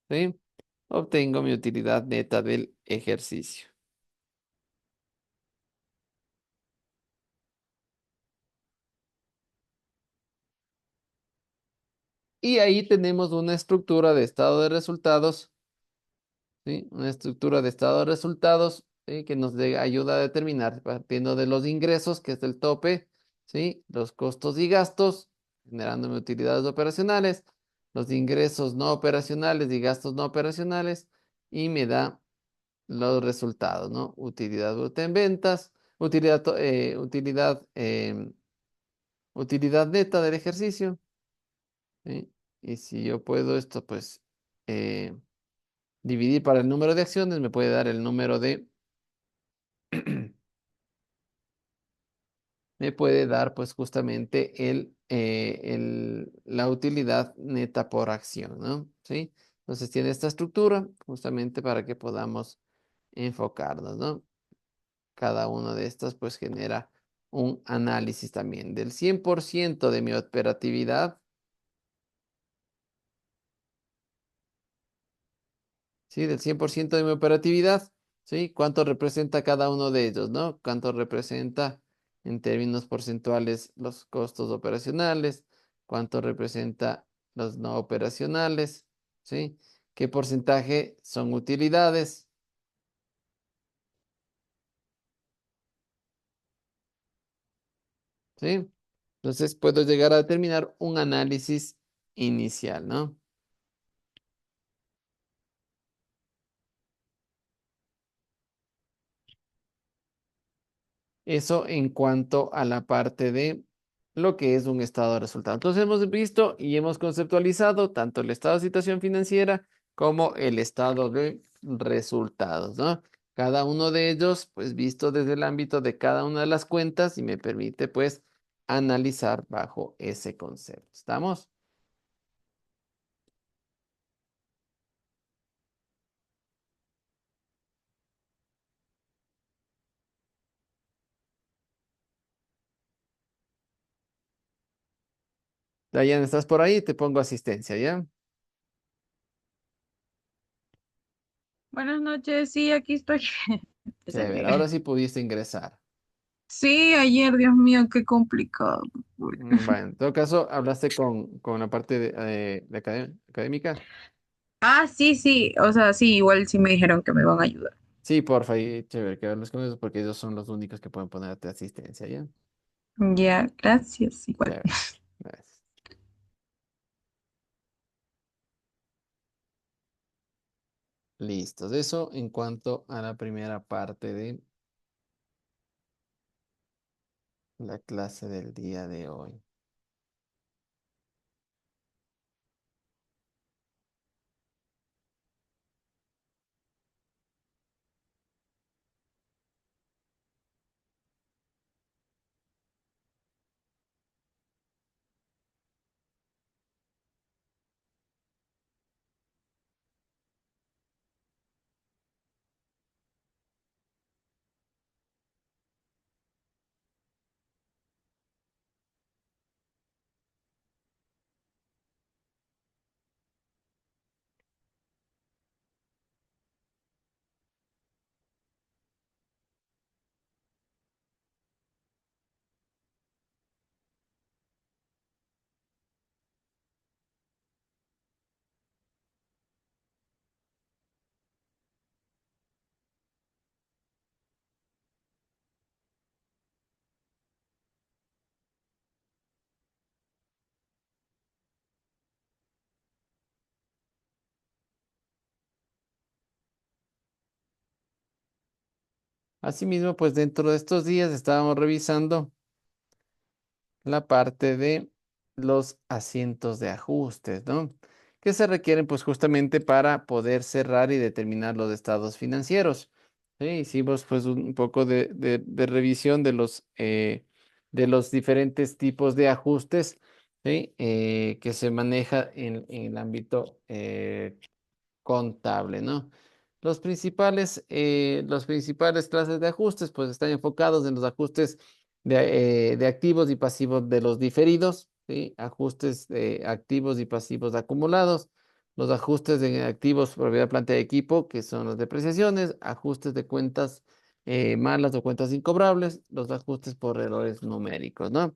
¿sí? Obtengo mi utilidad neta del ejercicio. Y ahí tenemos una estructura de estado de resultados, ¿sí? Una estructura de estado de resultados, ¿sí? Que nos ayuda a determinar, partiendo de los ingresos, que es el tope, ¿sí? Los costos y gastos, generándome utilidades operacionales, los ingresos no operacionales y gastos no operacionales, y me da los resultados, ¿no? Utilidad bruta en ventas, utilidad neta del ejercicio, ¿sí? Y si yo puedo esto, pues, eh, dividir para el número de acciones, me puede dar el número de me puede dar pues justamente la utilidad neta por acción, ¿no? ¿Sí? Entonces tiene esta estructura justamente para que podamos enfocarnos, ¿no? Cada una de estas pues genera un análisis también. Del 100% de mi operatividad, ¿sí? Del 100% de mi operatividad, ¿sí? ¿Cuánto representa cada uno de ellos, ¿no? ¿Cuánto representa en términos porcentuales los costos operacionales? ¿Cuánto representa los no operacionales? ¿Sí? ¿Qué porcentaje son utilidades? ¿Sí? Entonces puedo llegar a determinar un análisis inicial, ¿no? Eso en cuanto a la parte de lo que es un estado de resultado. Entonces hemos visto y hemos conceptualizado tanto el estado de situación financiera como el estado de resultados, ¿no? Cada uno de ellos, pues visto desde el ámbito de cada una de las cuentas y me permite, pues, analizar bajo ese concepto. ¿Estamos? Dayan, ¿estás por ahí? Te pongo asistencia, ¿ya? Buenas noches, sí, aquí estoy. Pensé Chévere, que- ahora sí pudiste ingresar. Sí, ayer, Dios mío, qué complicado. Uy. Bueno, en todo caso, hablaste con la parte académica. Ah, sí, sí, o sea, sí, igual sí me dijeron que me van a ayudar. Sí, porfa, y chévere que hables con ellos porque ellos son los únicos que pueden ponerte asistencia, ¿ya? Ya, gracias, igual. Chévere, gracias. Listos. Eso en cuanto a la primera parte de la clase del día de hoy. Asimismo, pues dentro de estos días estábamos revisando la parte de los asientos de ajustes, ¿no? Que se requieren pues justamente para poder cerrar y determinar los estados financieros. Sí, hicimos pues un poco de revisión de los diferentes tipos de ajustes, ¿sí? Que se maneja en el ámbito contable, ¿no? Los principales clases de ajustes, pues están enfocados en los ajustes de activos y pasivos de los diferidos, ¿sí? Ajustes de activos y pasivos acumulados, los ajustes de activos, propiedad, planta y equipo, que son las depreciaciones, ajustes de cuentas malas o cuentas incobrables, los ajustes por errores numéricos, ¿no?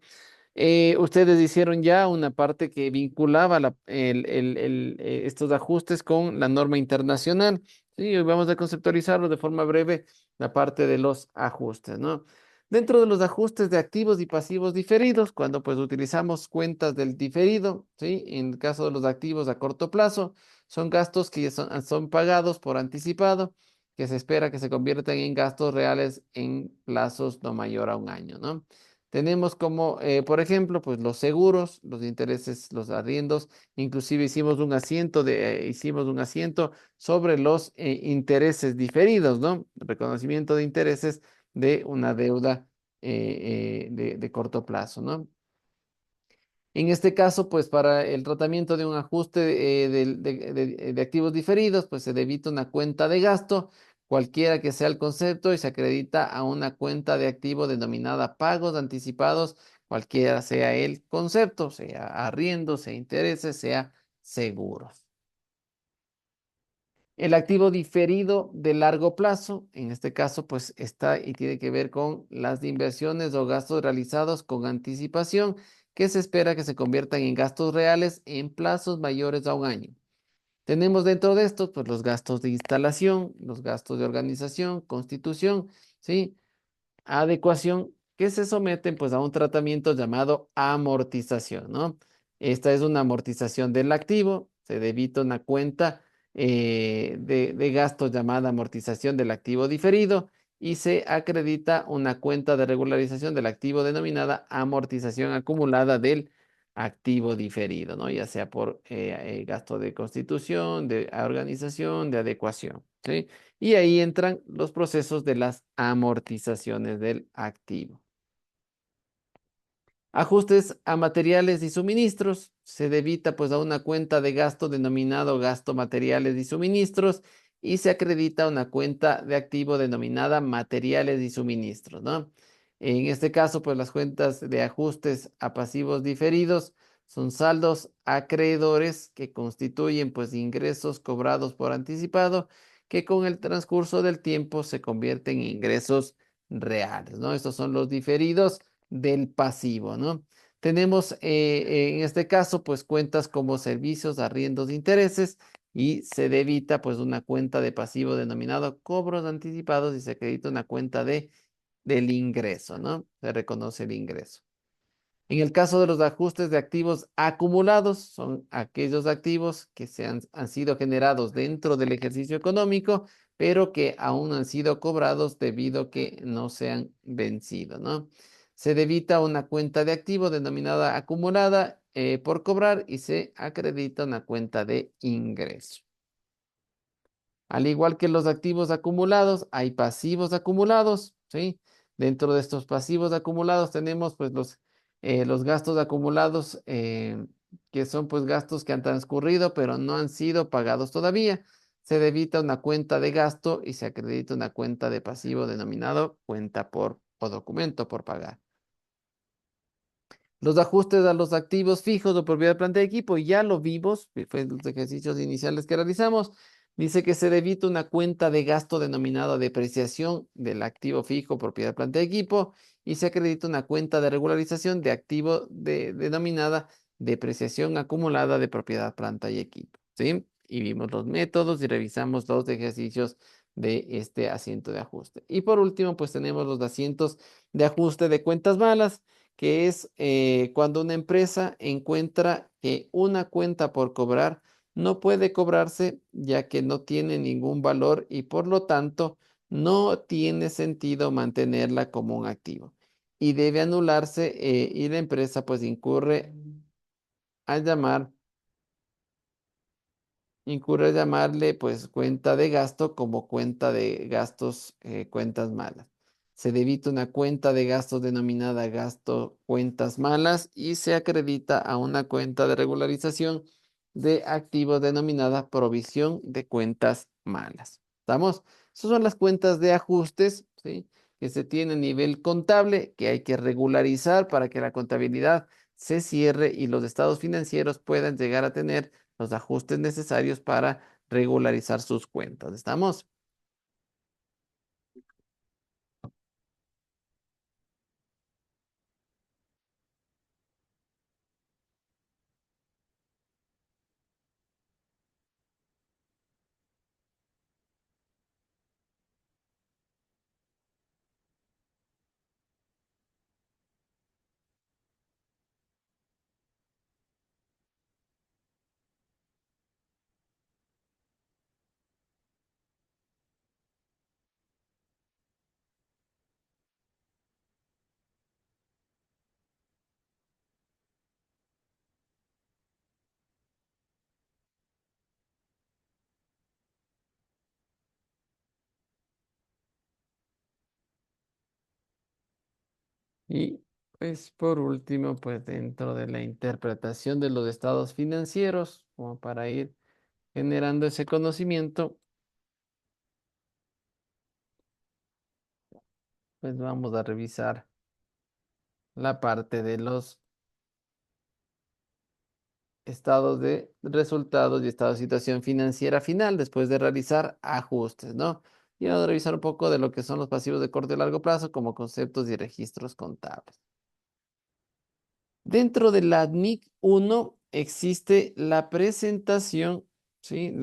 Ustedes hicieron ya una parte que vinculaba estos ajustes con la norma internacional. Sí, hoy vamos a conceptualizarlo de forma breve, la parte de los ajustes, ¿no? Dentro de los ajustes de activos y pasivos diferidos, cuando pues utilizamos cuentas del diferido, ¿sí? En el caso de los activos a corto plazo, son gastos que ya son pagados por anticipado, que se espera que se conviertan en gastos reales en plazos no mayor a un año, ¿no? Tenemos como, por ejemplo, pues los seguros, los intereses, los arriendos, inclusive hicimos un asiento sobre los intereses diferidos, ¿no? Reconocimiento de intereses de una deuda de corto plazo, ¿no? En este caso, pues para el tratamiento de un ajuste de activos diferidos, pues se debita una cuenta de gasto, cualquiera que sea el concepto, y se acredita a una cuenta de activo denominada pagos anticipados, cualquiera sea el concepto, sea arriendo, sea intereses, sea seguros. El activo diferido de largo plazo, en este caso, pues está y tiene que ver con las inversiones o gastos realizados con anticipación que se espera que se conviertan en gastos reales en plazos mayores a un año. Tenemos dentro de estos, pues los gastos de instalación, los gastos de organización, constitución, ¿sí? Adecuación, que se someten pues a un tratamiento llamado amortización, ¿no? Esta es una amortización del activo, se debita una cuenta de gasto llamada amortización del activo diferido y se acredita una cuenta de regularización del activo denominada amortización acumulada del activo diferido, ¿no? Ya sea por gasto de constitución, de organización, de adecuación, ¿sí? Y ahí entran los procesos de las amortizaciones del activo. Ajustes a materiales y suministros. Se debita pues a una cuenta de gasto denominado gasto materiales y suministros y se acredita una cuenta de activo denominada materiales y suministros, ¿no? En este caso, pues las cuentas de ajustes a pasivos diferidos son saldos acreedores que constituyen pues ingresos cobrados por anticipado que con el transcurso del tiempo se convierten en ingresos reales, ¿no? Estos son los diferidos del pasivo, ¿no? Tenemos en este caso, pues cuentas como servicios, arriendos de intereses y se debita pues una cuenta de pasivo denominado cobros anticipados y se acredita una cuenta del ingreso, ¿no? Se reconoce el ingreso. En el caso de los ajustes de activos acumulados, son aquellos activos que han sido generados dentro del ejercicio económico, pero que aún no han sido cobrados debido a que no se han vencido, ¿no? Se debita una cuenta de activo denominada acumulada por cobrar y se acredita una cuenta de ingreso. Al igual que los activos acumulados, hay pasivos acumulados, ¿sí? Dentro de estos pasivos acumulados tenemos pues los gastos acumulados que son pues gastos que han transcurrido pero no han sido pagados todavía. Se debita una cuenta de gasto y se acredita una cuenta de pasivo denominado cuenta por o documento por pagar. Los ajustes a los activos fijos o propiedad de planta de equipo, ya lo vimos, fue en los ejercicios iniciales que realizamos. Dice que se debita una cuenta de gasto denominada depreciación del activo fijo, propiedad de planta de equipo, y se acredita una cuenta de regularización de activo denominada depreciación acumulada de propiedad, planta y equipo, ¿sí? Y vimos los métodos y revisamos los ejercicios de este asiento de ajuste. Y por último, pues tenemos los asientos de ajuste de cuentas malas que es cuando una empresa encuentra que una cuenta por cobrar no puede cobrarse ya que no tiene ningún valor y por lo tanto no tiene sentido mantenerla como un activo y debe anularse y la empresa pues incurre a llamarle pues cuenta de gasto como cuenta de gastos, cuentas malas. Se debita una cuenta de gastos denominada gasto cuentas malas y se acredita a una cuenta de regularización de activos denominada provisión de cuentas malas. ¿Estamos? Esas son las cuentas de ajustes, ¿sí? Que se tienen a nivel contable, que hay que regularizar para que la contabilidad se cierre y los estados financieros puedan llegar a tener los ajustes necesarios para regularizar sus cuentas. ¿Estamos? Y pues por último, pues dentro de la interpretación de los estados financieros, como para ir generando ese conocimiento, pues vamos a revisar la parte de los estados de resultados y estado de situación financiera final después de realizar ajustes, ¿no? Y vamos a revisar un poco de lo que son los pasivos de corto y largo plazo como conceptos y registros contables. Dentro de la ADMIC 1 existe la presentación, ¿sí?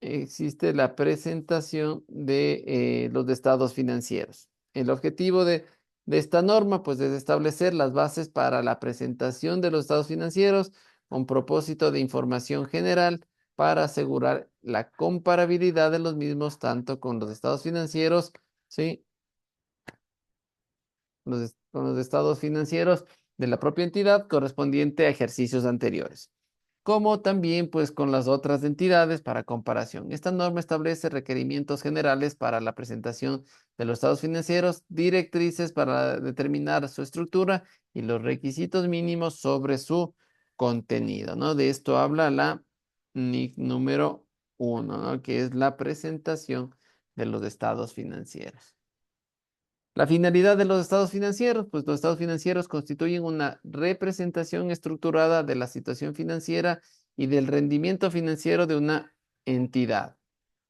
Existe la presentación de los estados financieros. El objetivo de esta norma, pues, es establecer las bases para la presentación de los estados financieros con propósito de información general para asegurar la comparabilidad de los mismos tanto con los estados financieros, ¿sí? Con los estados financieros de la propia entidad correspondiente a ejercicios anteriores, como también pues con las otras entidades para comparación. Esta norma establece requerimientos generales para la presentación de los estados financieros, directrices para determinar su estructura y los requisitos mínimos sobre su contenido, ¿no? De esto habla la NIC número 1, ¿no? Que es la presentación de los estados financieros. La finalidad de los estados financieros, pues los estados financieros constituyen una representación estructurada de la situación financiera y del rendimiento financiero de una entidad.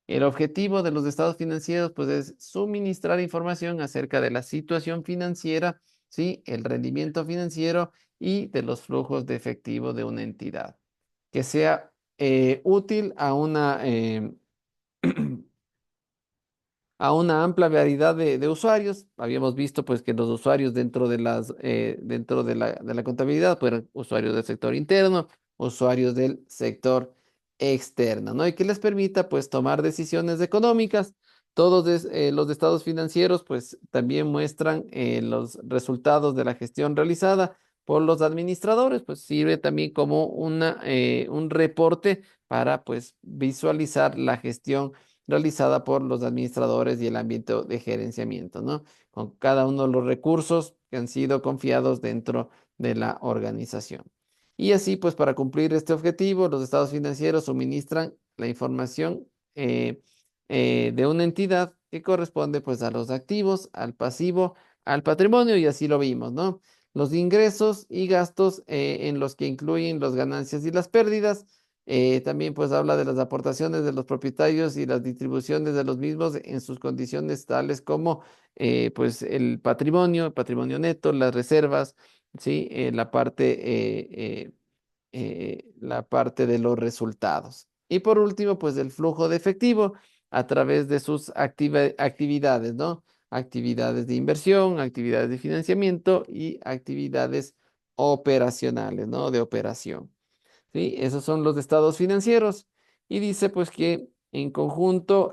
El objetivo de los estados financieros, pues, es suministrar información acerca de la situación financiera, ¿sí? El rendimiento financiero y de los flujos de efectivo de una entidad, que sea útil a una a una amplia variedad de usuarios. Habíamos visto pues que los usuarios dentro de dentro de la contabilidad, pues eran usuarios del sector interno, usuarios del sector externo, ¿no? Y que les permita pues tomar decisiones económicas. Los estados financieros pues también muestran los resultados de la gestión realizada por los administradores, pues sirve también como un reporte para pues visualizar la gestión realizada por los administradores y el ámbito de gerenciamiento, ¿no? Con cada uno de los recursos que han sido confiados dentro de la organización. Y así, pues, para cumplir este objetivo, los estados financieros suministran la información de una entidad que corresponde, pues, a los activos, al pasivo, al patrimonio, y así lo vimos, ¿no? Los ingresos y gastos en los que incluyen las ganancias y las pérdidas, también pues habla de las aportaciones de los propietarios y las distribuciones de los mismos en sus condiciones tales como pues el patrimonio neto, las reservas, ¿sí? La parte de los resultados. Y por último, pues el flujo de efectivo a través de sus actividades, ¿no? Actividades de inversión, actividades de financiamiento y actividades operacionales, ¿no? De operación. ¿Sí? Esos son los estados financieros. Y dice pues que en conjunto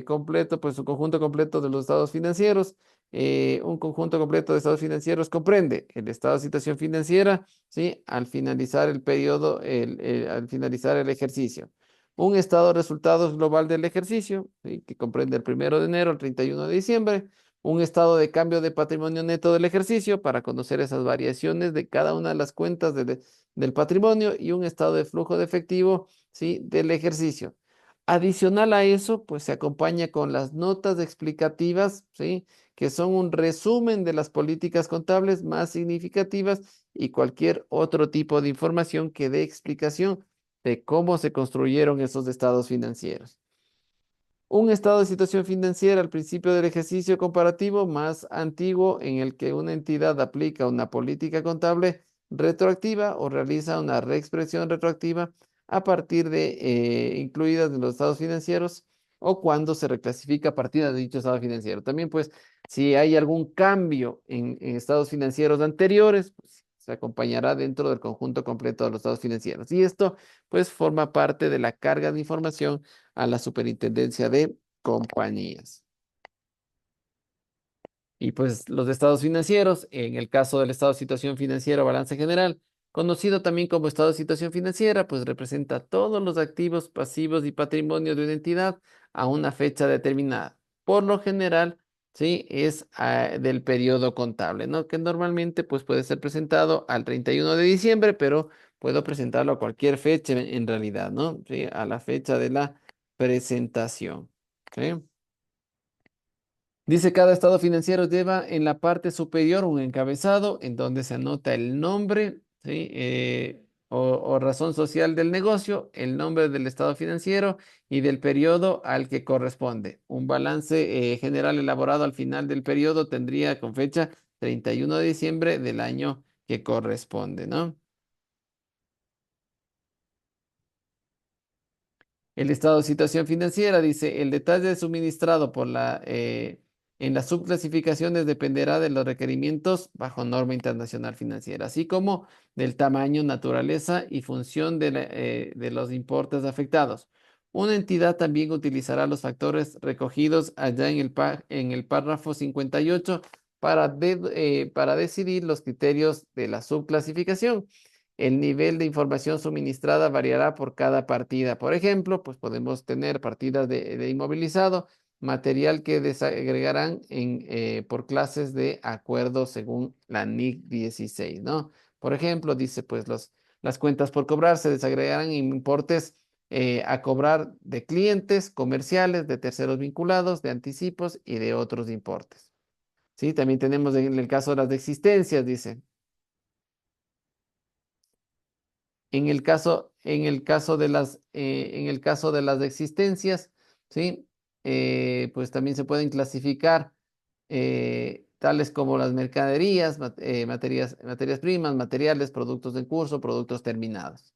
completo, pues un conjunto completo de los estados financieros, un conjunto completo de estados financieros comprende el estado de situación financiera, ¿sí? Al finalizar el periodo, al finalizar el ejercicio. Un estado de resultados global del ejercicio, ¿sí? Que comprende el 1 de enero al 31 de diciembre. Un estado de cambio de patrimonio neto del ejercicio para conocer esas variaciones de cada una de las cuentas del patrimonio y un estado de flujo de efectivo, ¿sí? Del ejercicio. Adicional a eso, pues se acompaña con las notas explicativas, ¿sí? Que son un resumen de las políticas contables más significativas y cualquier otro tipo de información que dé explicación de cómo se construyeron esos estados financieros. Un estado de situación financiera al principio del ejercicio comparativo más antiguo en el que una entidad aplica una política contable retroactiva o realiza una reexpresión retroactiva a partir de incluidas en los estados financieros o cuando se reclasifica partidas de dicho estado financiero. También, pues, si hay algún cambio en estados financieros anteriores, pues, se acompañará dentro del conjunto completo de los estados financieros. Y esto, pues, forma parte de la carga de información a la Superintendencia de Compañías. Y pues los estados financieros, en el caso del estado de situación financiera o balance general, conocido también como estado de situación financiera, pues representa todos los activos, pasivos y patrimonio de una entidad a una fecha determinada. por lo general, sí, es del periodo contable, ¿no? Que normalmente pues puede ser presentado al 31 de diciembre, pero puedo presentarlo a cualquier fecha en realidad, ¿no? Sí, a la fecha de la presentación. ¿Sí? Dice, cada estado financiero lleva en la parte superior un encabezado en donde se anota el nombre, ¿sí? O razón social del negocio, el nombre del estado financiero y del periodo al que corresponde. Un balance general elaborado al final del periodo tendría con fecha 31 de diciembre del año que corresponde, ¿no? El estado de situación financiera dice, el detalle suministrado en las subclasificaciones dependerá de los requerimientos bajo norma internacional financiera, así como del tamaño, naturaleza y función de los importes afectados. Una entidad también utilizará los factores recogidos allá en el párrafo 58 para decidir los criterios de la subclasificación. El nivel de información suministrada variará por cada partida. Por ejemplo, pues podemos tener partidas de inmovilizado, material que desagregarán por clases de acuerdo según la NIC 16, ¿no? Por ejemplo, dice, pues las cuentas por cobrar se desagregarán en importes a cobrar de clientes, comerciales, de terceros vinculados, de anticipos y de otros importes. Sí, también tenemos en el caso de las de existencias, dice. En el caso de las existencias, ¿sí? Pues también se pueden clasificar tales como las mercaderías, materias primas, materiales, productos en curso, productos terminados.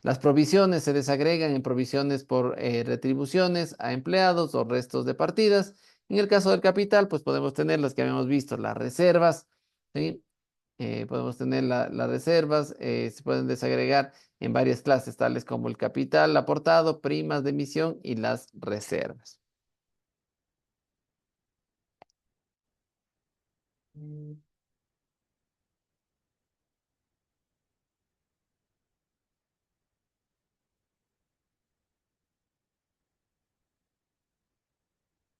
Las provisiones se desagregan en provisiones por retribuciones a empleados o restos de partidas. En el caso del capital, pues podemos tener las que habíamos visto, las reservas, ¿sí? Podemos tener las reservas, se pueden desagregar en varias clases, tales como el capital aportado, primas de emisión y las reservas.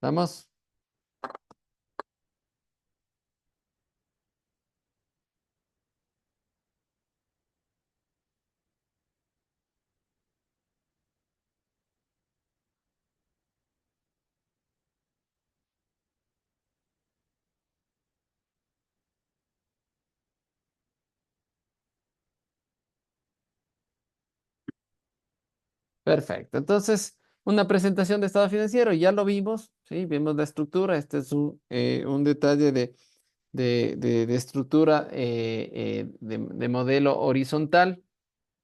¿Vamos? Perfecto. Entonces, una presentación de estado financiero, ya lo vimos, ¿sí? Vimos la estructura. Este es un detalle de estructura de modelo horizontal.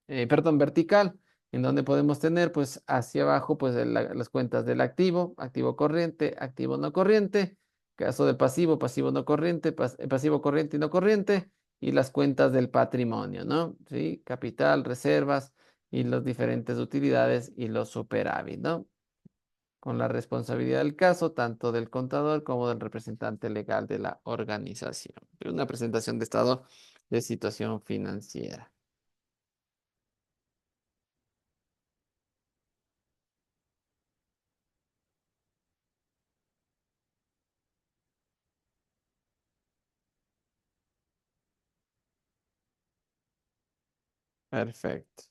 Perdón, vertical, en donde podemos tener, pues, hacia abajo, pues, las cuentas del activo, activo corriente, activo no corriente, caso del pasivo, pasivo no corriente, pasivo corriente y no corriente, y las cuentas del patrimonio, ¿no? Sí, capital, reservas y las diferentes utilidades y los superávit, ¿no? Con la responsabilidad del caso, tanto del contador como del representante legal de la organización. Una presentación de estado de situación financiera. Perfecto.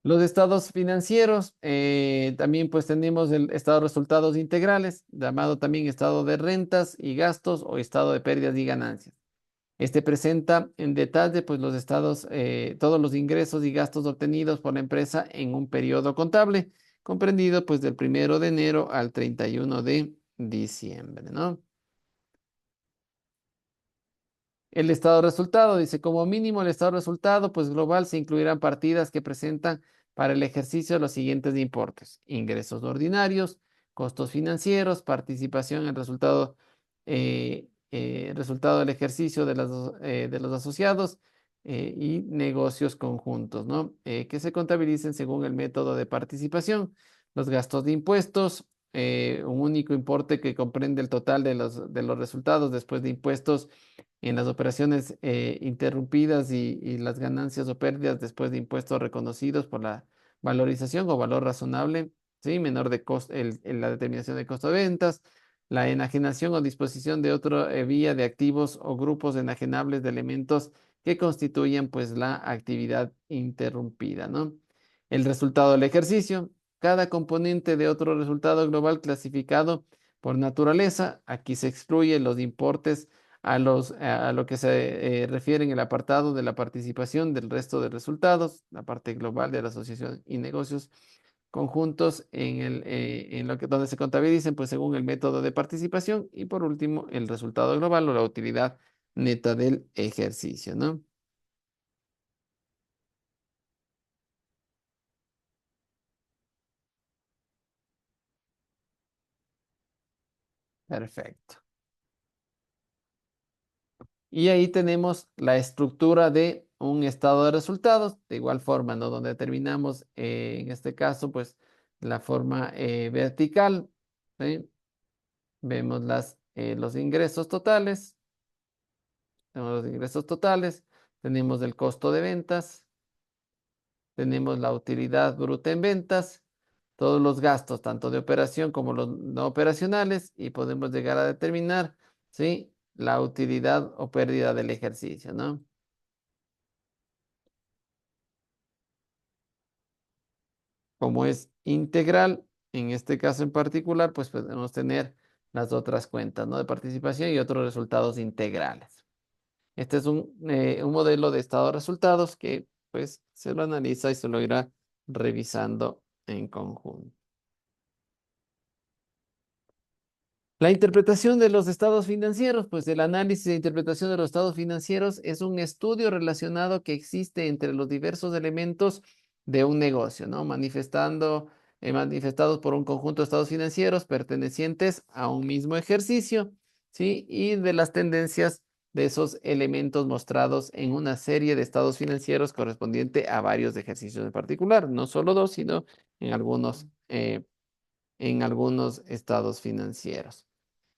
Los estados financieros, también pues tenemos el estado de resultados integrales, llamado también estado de rentas y gastos o estado de pérdidas y ganancias. Este presenta en detalle pues los estados, todos los ingresos y gastos obtenidos por la empresa en un periodo contable, comprendido pues del 1 de enero al 31 de diciembre, ¿no? El estado de resultado dice, como mínimo el estado de resultado, pues global se incluirán partidas que presentan para el ejercicio los siguientes importes: ingresos ordinarios, costos financieros, participación en resultado del ejercicio de los asociados y negocios conjuntos, ¿no? Que se contabilicen según el método de participación. Los gastos de impuestos, un único importe que comprende el total de los resultados después de impuestos en las operaciones interrumpidas y las ganancias o pérdidas después de impuestos reconocidos valorización o valor razonable, ¿sí? Menor de costo, la determinación de costo de ventas, la enajenación o disposición de otra vía de activos o grupos enajenables de elementos que constituyen pues la actividad interrumpida, ¿no? El resultado del ejercicio, cada componente de otro resultado global clasificado por naturaleza, aquí se excluyen los importes a lo que se refiere en el apartado de la participación del resto de resultados, la parte global de la asociación y negocios conjuntos en lo que, donde se contabilicen pues según el método de participación y por último el resultado global o la utilidad neta del ejercicio, ¿no? Perfecto. Y ahí tenemos la estructura de un estado de resultados, de igual forma, ¿no? Donde determinamos, en este caso, pues, la forma vertical, ¿sí? Vemos los ingresos totales, tenemos el costo de ventas, tenemos la utilidad bruta en ventas, todos los gastos, tanto de operación como los no operacionales, y podemos llegar a determinar, ¿sí? La utilidad o pérdida del ejercicio, ¿no? Como es integral, en este caso en particular, pues podemos tener las otras cuentas, ¿no? De participación y otros resultados integrales. Este es un modelo de estado de resultados que pues se lo analiza y se lo irá revisando en conjunto. La interpretación de los estados financieros, pues el análisis e interpretación de los estados financieros es un estudio relacionado que existe entre los diversos elementos de un negocio, ¿no? Manifestados por un conjunto de estados financieros pertenecientes a un mismo ejercicio, ¿sí? Y de las tendencias de esos elementos mostrados en una serie de estados financieros correspondiente a varios ejercicios en particular, no solo dos, sino en algunos estados financieros.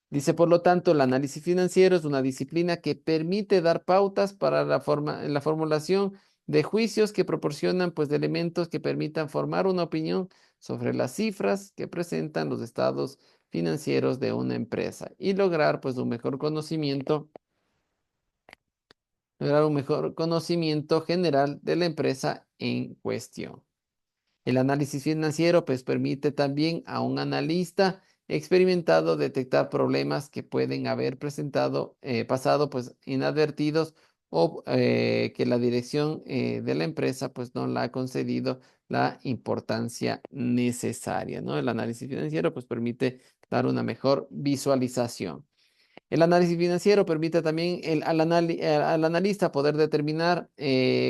Dice, por lo tanto, el análisis financiero es una disciplina que permite dar pautas para la formulación de juicios que proporcionan pues elementos que permitan formar una opinión sobre las cifras que presentan los estados financieros de una empresa y lograr un mejor conocimiento general de la empresa en cuestión. El análisis financiero pues permite también a un analista experimentado detectar problemas que pueden haber pasado pues inadvertidos o que la dirección de la empresa pues no la ha concedido la importancia necesaria, ¿no? El análisis financiero pues permite dar una mejor visualización. El análisis financiero permite también al analista poder determinar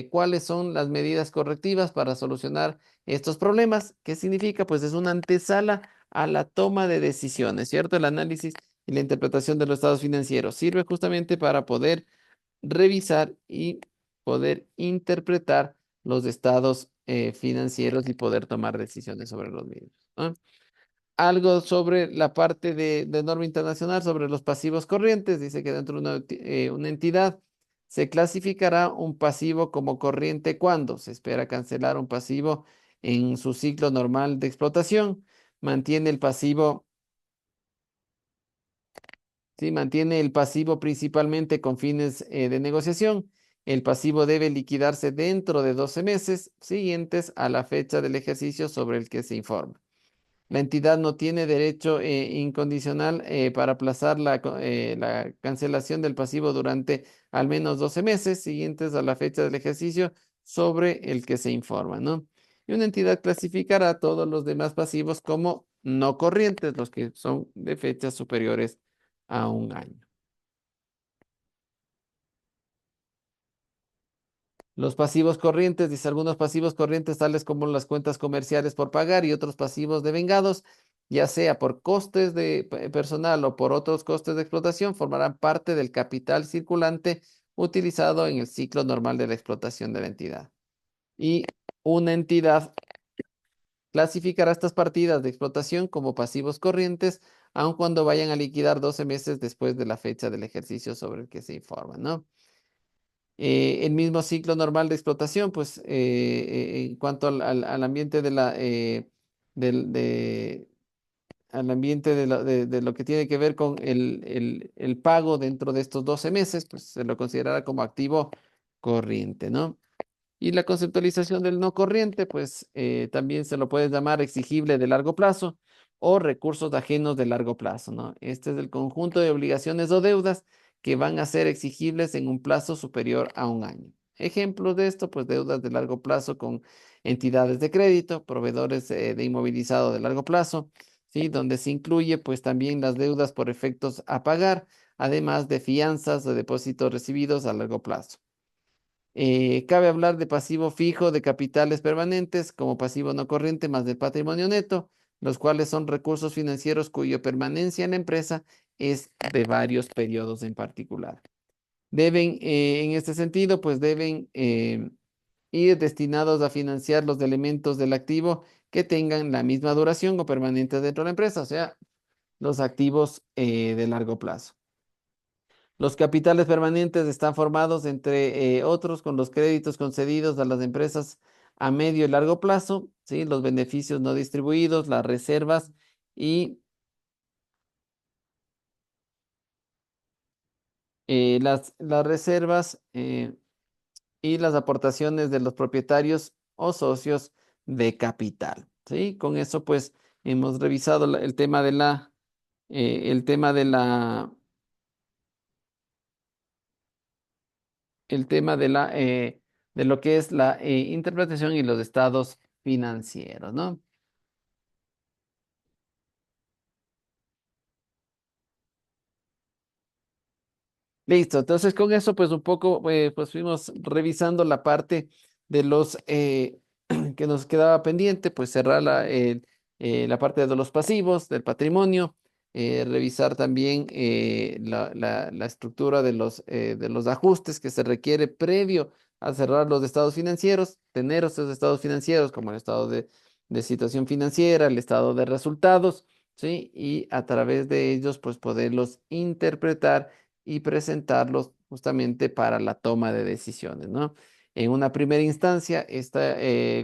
cuáles son las medidas correctivas para solucionar estos problemas. ¿Qué significa? Pues es una antesala a la toma de decisiones, ¿cierto? El análisis y la interpretación de los estados financieros sirve justamente para poder revisar y poder interpretar los estados financieros y poder tomar decisiones sobre los mismos, ¿no? Algo sobre la parte de norma internacional sobre los pasivos corrientes. Dice que dentro de una entidad se clasificará un pasivo como corriente cuando se espera cancelar un pasivo en su ciclo normal de explotación. Mantiene el pasivo, ¿sí? Mantiene el pasivo principalmente con fines de negociación. El pasivo debe liquidarse dentro de 12 meses siguientes a la fecha del ejercicio sobre el que se informa. La entidad no tiene derecho incondicional para aplazar la cancelación del pasivo durante al menos 12 meses siguientes a la fecha del ejercicio sobre el que se informa, ¿no? Y una entidad clasificará todos los demás pasivos como no corrientes, los que son de fechas superiores a un año. Los pasivos corrientes, dice algunos pasivos corrientes tales como las cuentas comerciales por pagar y otros pasivos devengados, ya sea por costes de personal o por otros costes de explotación, formarán parte del capital circulante utilizado en el ciclo normal de la explotación de la entidad. Y una entidad clasificará estas partidas de explotación como pasivos corrientes, aun cuando vayan a liquidar 12 meses después de la fecha del ejercicio sobre el que se informa, ¿no? El mismo ciclo normal de explotación, pues en cuanto al ambiente de del, de, al ambiente de lo que tiene que ver con el pago dentro de estos 12 meses, pues se lo considerará como activo corriente, ¿no? Y la conceptualización del no corriente, pues también se lo puede llamar exigible de largo plazo o recursos ajenos de largo plazo, ¿no? Este es el conjunto de obligaciones o deudas que van a ser exigibles en un plazo superior a un año. Ejemplos de esto, pues deudas de largo plazo con entidades de crédito, proveedores de inmovilizado de largo plazo, ¿sí? Donde se incluye pues también las deudas por efectos a pagar, además de fianzas o depósitos recibidos a largo plazo. Cabe hablar de pasivo fijo de capitales permanentes como pasivo no corriente más del patrimonio neto, los cuales son recursos financieros cuya permanencia en la empresa es de varios periodos en particular. Deben, en este sentido, pues deben ir destinados a financiar los elementos del activo que tengan la misma duración o permanente dentro de la empresa, o sea, los activos de largo plazo. Los capitales permanentes están formados, entre otros, con los créditos concedidos a las empresas a medio y largo plazo, ¿sí? Los beneficios no distribuidos, las reservas y las reservas y las aportaciones de los propietarios o socios de capital, ¿sí? Con eso, pues, hemos revisado el tema de el tema de el tema de lo que es la interpretación y los estados financieros, ¿no? Listo, entonces con eso pues un poco pues fuimos revisando la parte de los que nos quedaba pendiente, pues cerrar la parte de los pasivos, del patrimonio, revisar también la estructura de los ajustes que se requiere previo a cerrar los estados financieros, tener estos estados financieros como el estado de situación financiera, el estado de resultados, ¿sí? Y a través de ellos pues poderlos interpretar y presentarlos justamente para la toma de decisiones, ¿no? En una primera instancia, esta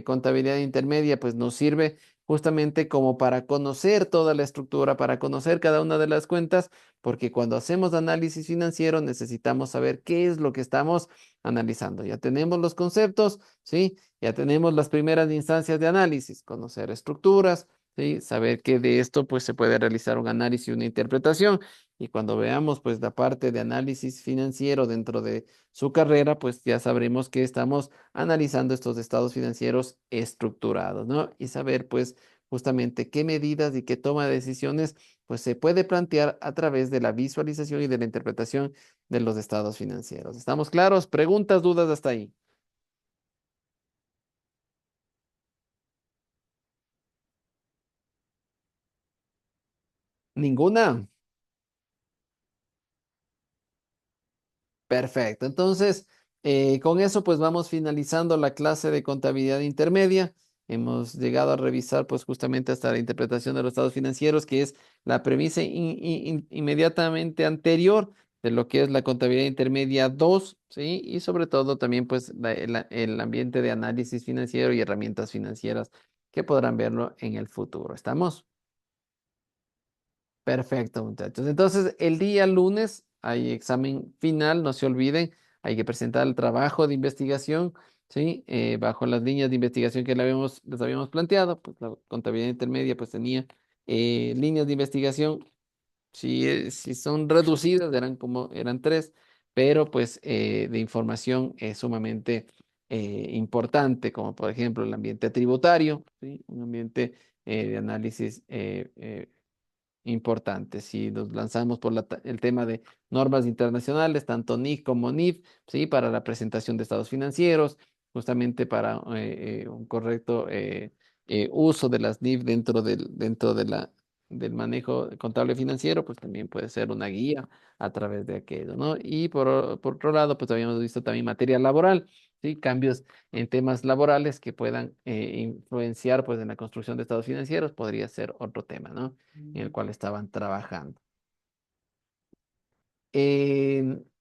contabilidad intermedia pues nos sirve justamente como para conocer toda la estructura, para conocer cada una de las cuentas, porque cuando hacemos análisis financiero necesitamos saber qué es lo que estamos analizando. Ya tenemos los conceptos, ¿sí? Ya tenemos las primeras instancias de análisis, conocer estructuras, ¿sí? Saber que de esto pues se puede realizar un análisis y una interpretación. Y cuando veamos pues la parte de análisis financiero dentro de su carrera, pues ya sabremos que estamos analizando estos estados financieros estructurados, ¿no? Y saber pues justamente qué medidas y qué toma de decisiones pues se puede plantear a través de la visualización y de la interpretación de los estados financieros. ¿Estamos claros? ¿Preguntas, dudas hasta ahí? ¿Ninguna? Perfecto. Entonces, con eso pues vamos finalizando la clase de contabilidad intermedia. Hemos llegado a revisar pues justamente hasta la interpretación de los estados financieros, que es la premisa inmediatamente anterior de lo que es la contabilidad intermedia 2, ¿sí? Y sobre todo también pues el ambiente de análisis financiero y herramientas financieras que podrán verlo en el futuro. ¿Estamos? Perfecto, muchachos. Entonces, el día lunes hay examen final, no se olviden, hay que presentar el trabajo de investigación, ¿sí? Bajo las líneas de investigación que les habíamos planteado, pues la contabilidad intermedia pues tenía líneas de investigación, si son reducidas, eran tres, pero pues de información sumamente importante, como por ejemplo el ambiente tributario, ¿sí? Un ambiente de análisis importante. Si nos lanzamos por el tema de normas internacionales, tanto NIC como NIF, ¿sí? Para la presentación de estados financieros, justamente para un correcto uso de las NIF dentro del manejo contable financiero, pues también puede ser una guía a través de aquello, ¿no? Y por otro lado, pues habíamos visto también materia laboral, ¿sí? Cambios en temas laborales que puedan influenciar, pues, en la construcción de estados financieros, podría ser otro tema, ¿no? En el cual estaban trabajando.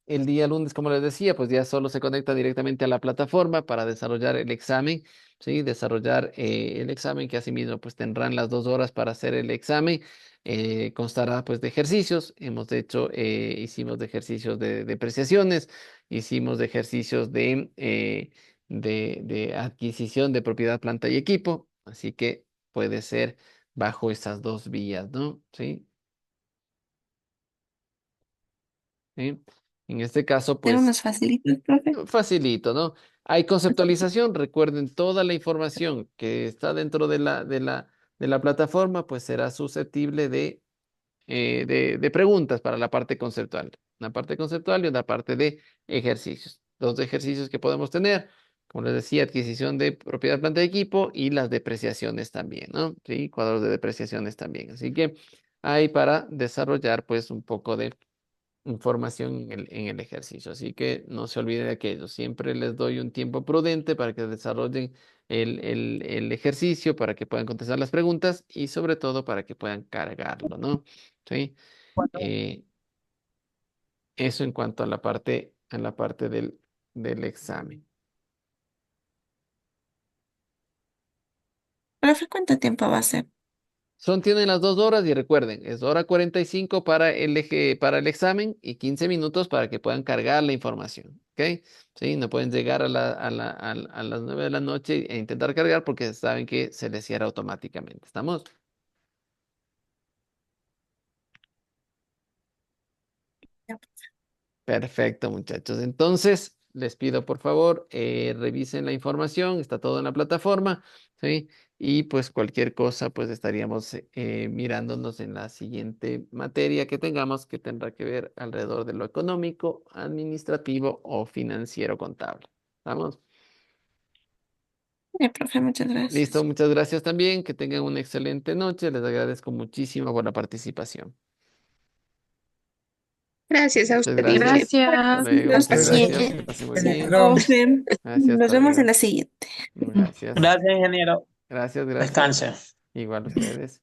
el día lunes, como les decía, pues ya solo se conecta directamente a la plataforma para desarrollar el examen, ¿sí? Desarrollar el examen que asimismo pues tendrán las 2 horas para hacer el examen. Constará pues de ejercicios. Hicimos de ejercicios de depreciaciones, hicimos de ejercicios de adquisición de propiedad, planta y equipo. Así que puede ser bajo esas dos vías, ¿no? Sí. ¿Sí? En este caso, Tengo pues unos facilitos, profe. facilito, ¿no? Hay conceptualización, recuerden, toda la información que está dentro de la plataforma, pues será susceptible de preguntas para la parte conceptual. Una parte conceptual y una parte de ejercicios. Dos ejercicios que podemos tener, como les decía, adquisición de propiedad, planta y equipo y las depreciaciones también, ¿no? Sí, cuadros de depreciaciones también. Así que hay para desarrollar pues un poco de información en el ejercicio. Así que no se olviden de aquello. Siempre les doy un tiempo prudente para que desarrollen el ejercicio, para que puedan contestar las preguntas y sobre todo para que puedan cargarlo, ¿no? ¿Sí? Eh, Eso en cuanto a la parte del examen. Profe, ¿cuánto tiempo va a ser? Tienen las 2 horas y recuerden, es hora 45 para el examen y 15 minutos para que puedan cargar la información, ¿ok? Sí, no pueden llegar a las 9 de la noche e intentar cargar porque saben que se les cierra automáticamente. ¿Estamos? Perfecto, muchachos. Entonces, les pido por favor, revisen la información, está todo en la plataforma, ¿sí? Y pues cualquier cosa, pues estaríamos mirándonos en la siguiente materia que tengamos que tendrá que ver alrededor de lo económico, administrativo o financiero contable. ¿Vamos? Profe, muchas Listo, gracias. muchas gracias también. Que tengan una excelente noche. Les agradezco muchísimo por la participación. Gracias a Muchas usted, Inge. gracias. Hasta Gracias. luego. Los Muchas gracias. pacientes. Que pasen muy El bien. Chrome. Profe, Gracias. nos Hasta vemos en luego. la siguiente. Gracias. Gracias, ingeniero. Gracias, gracias. Descanse. Igual ustedes.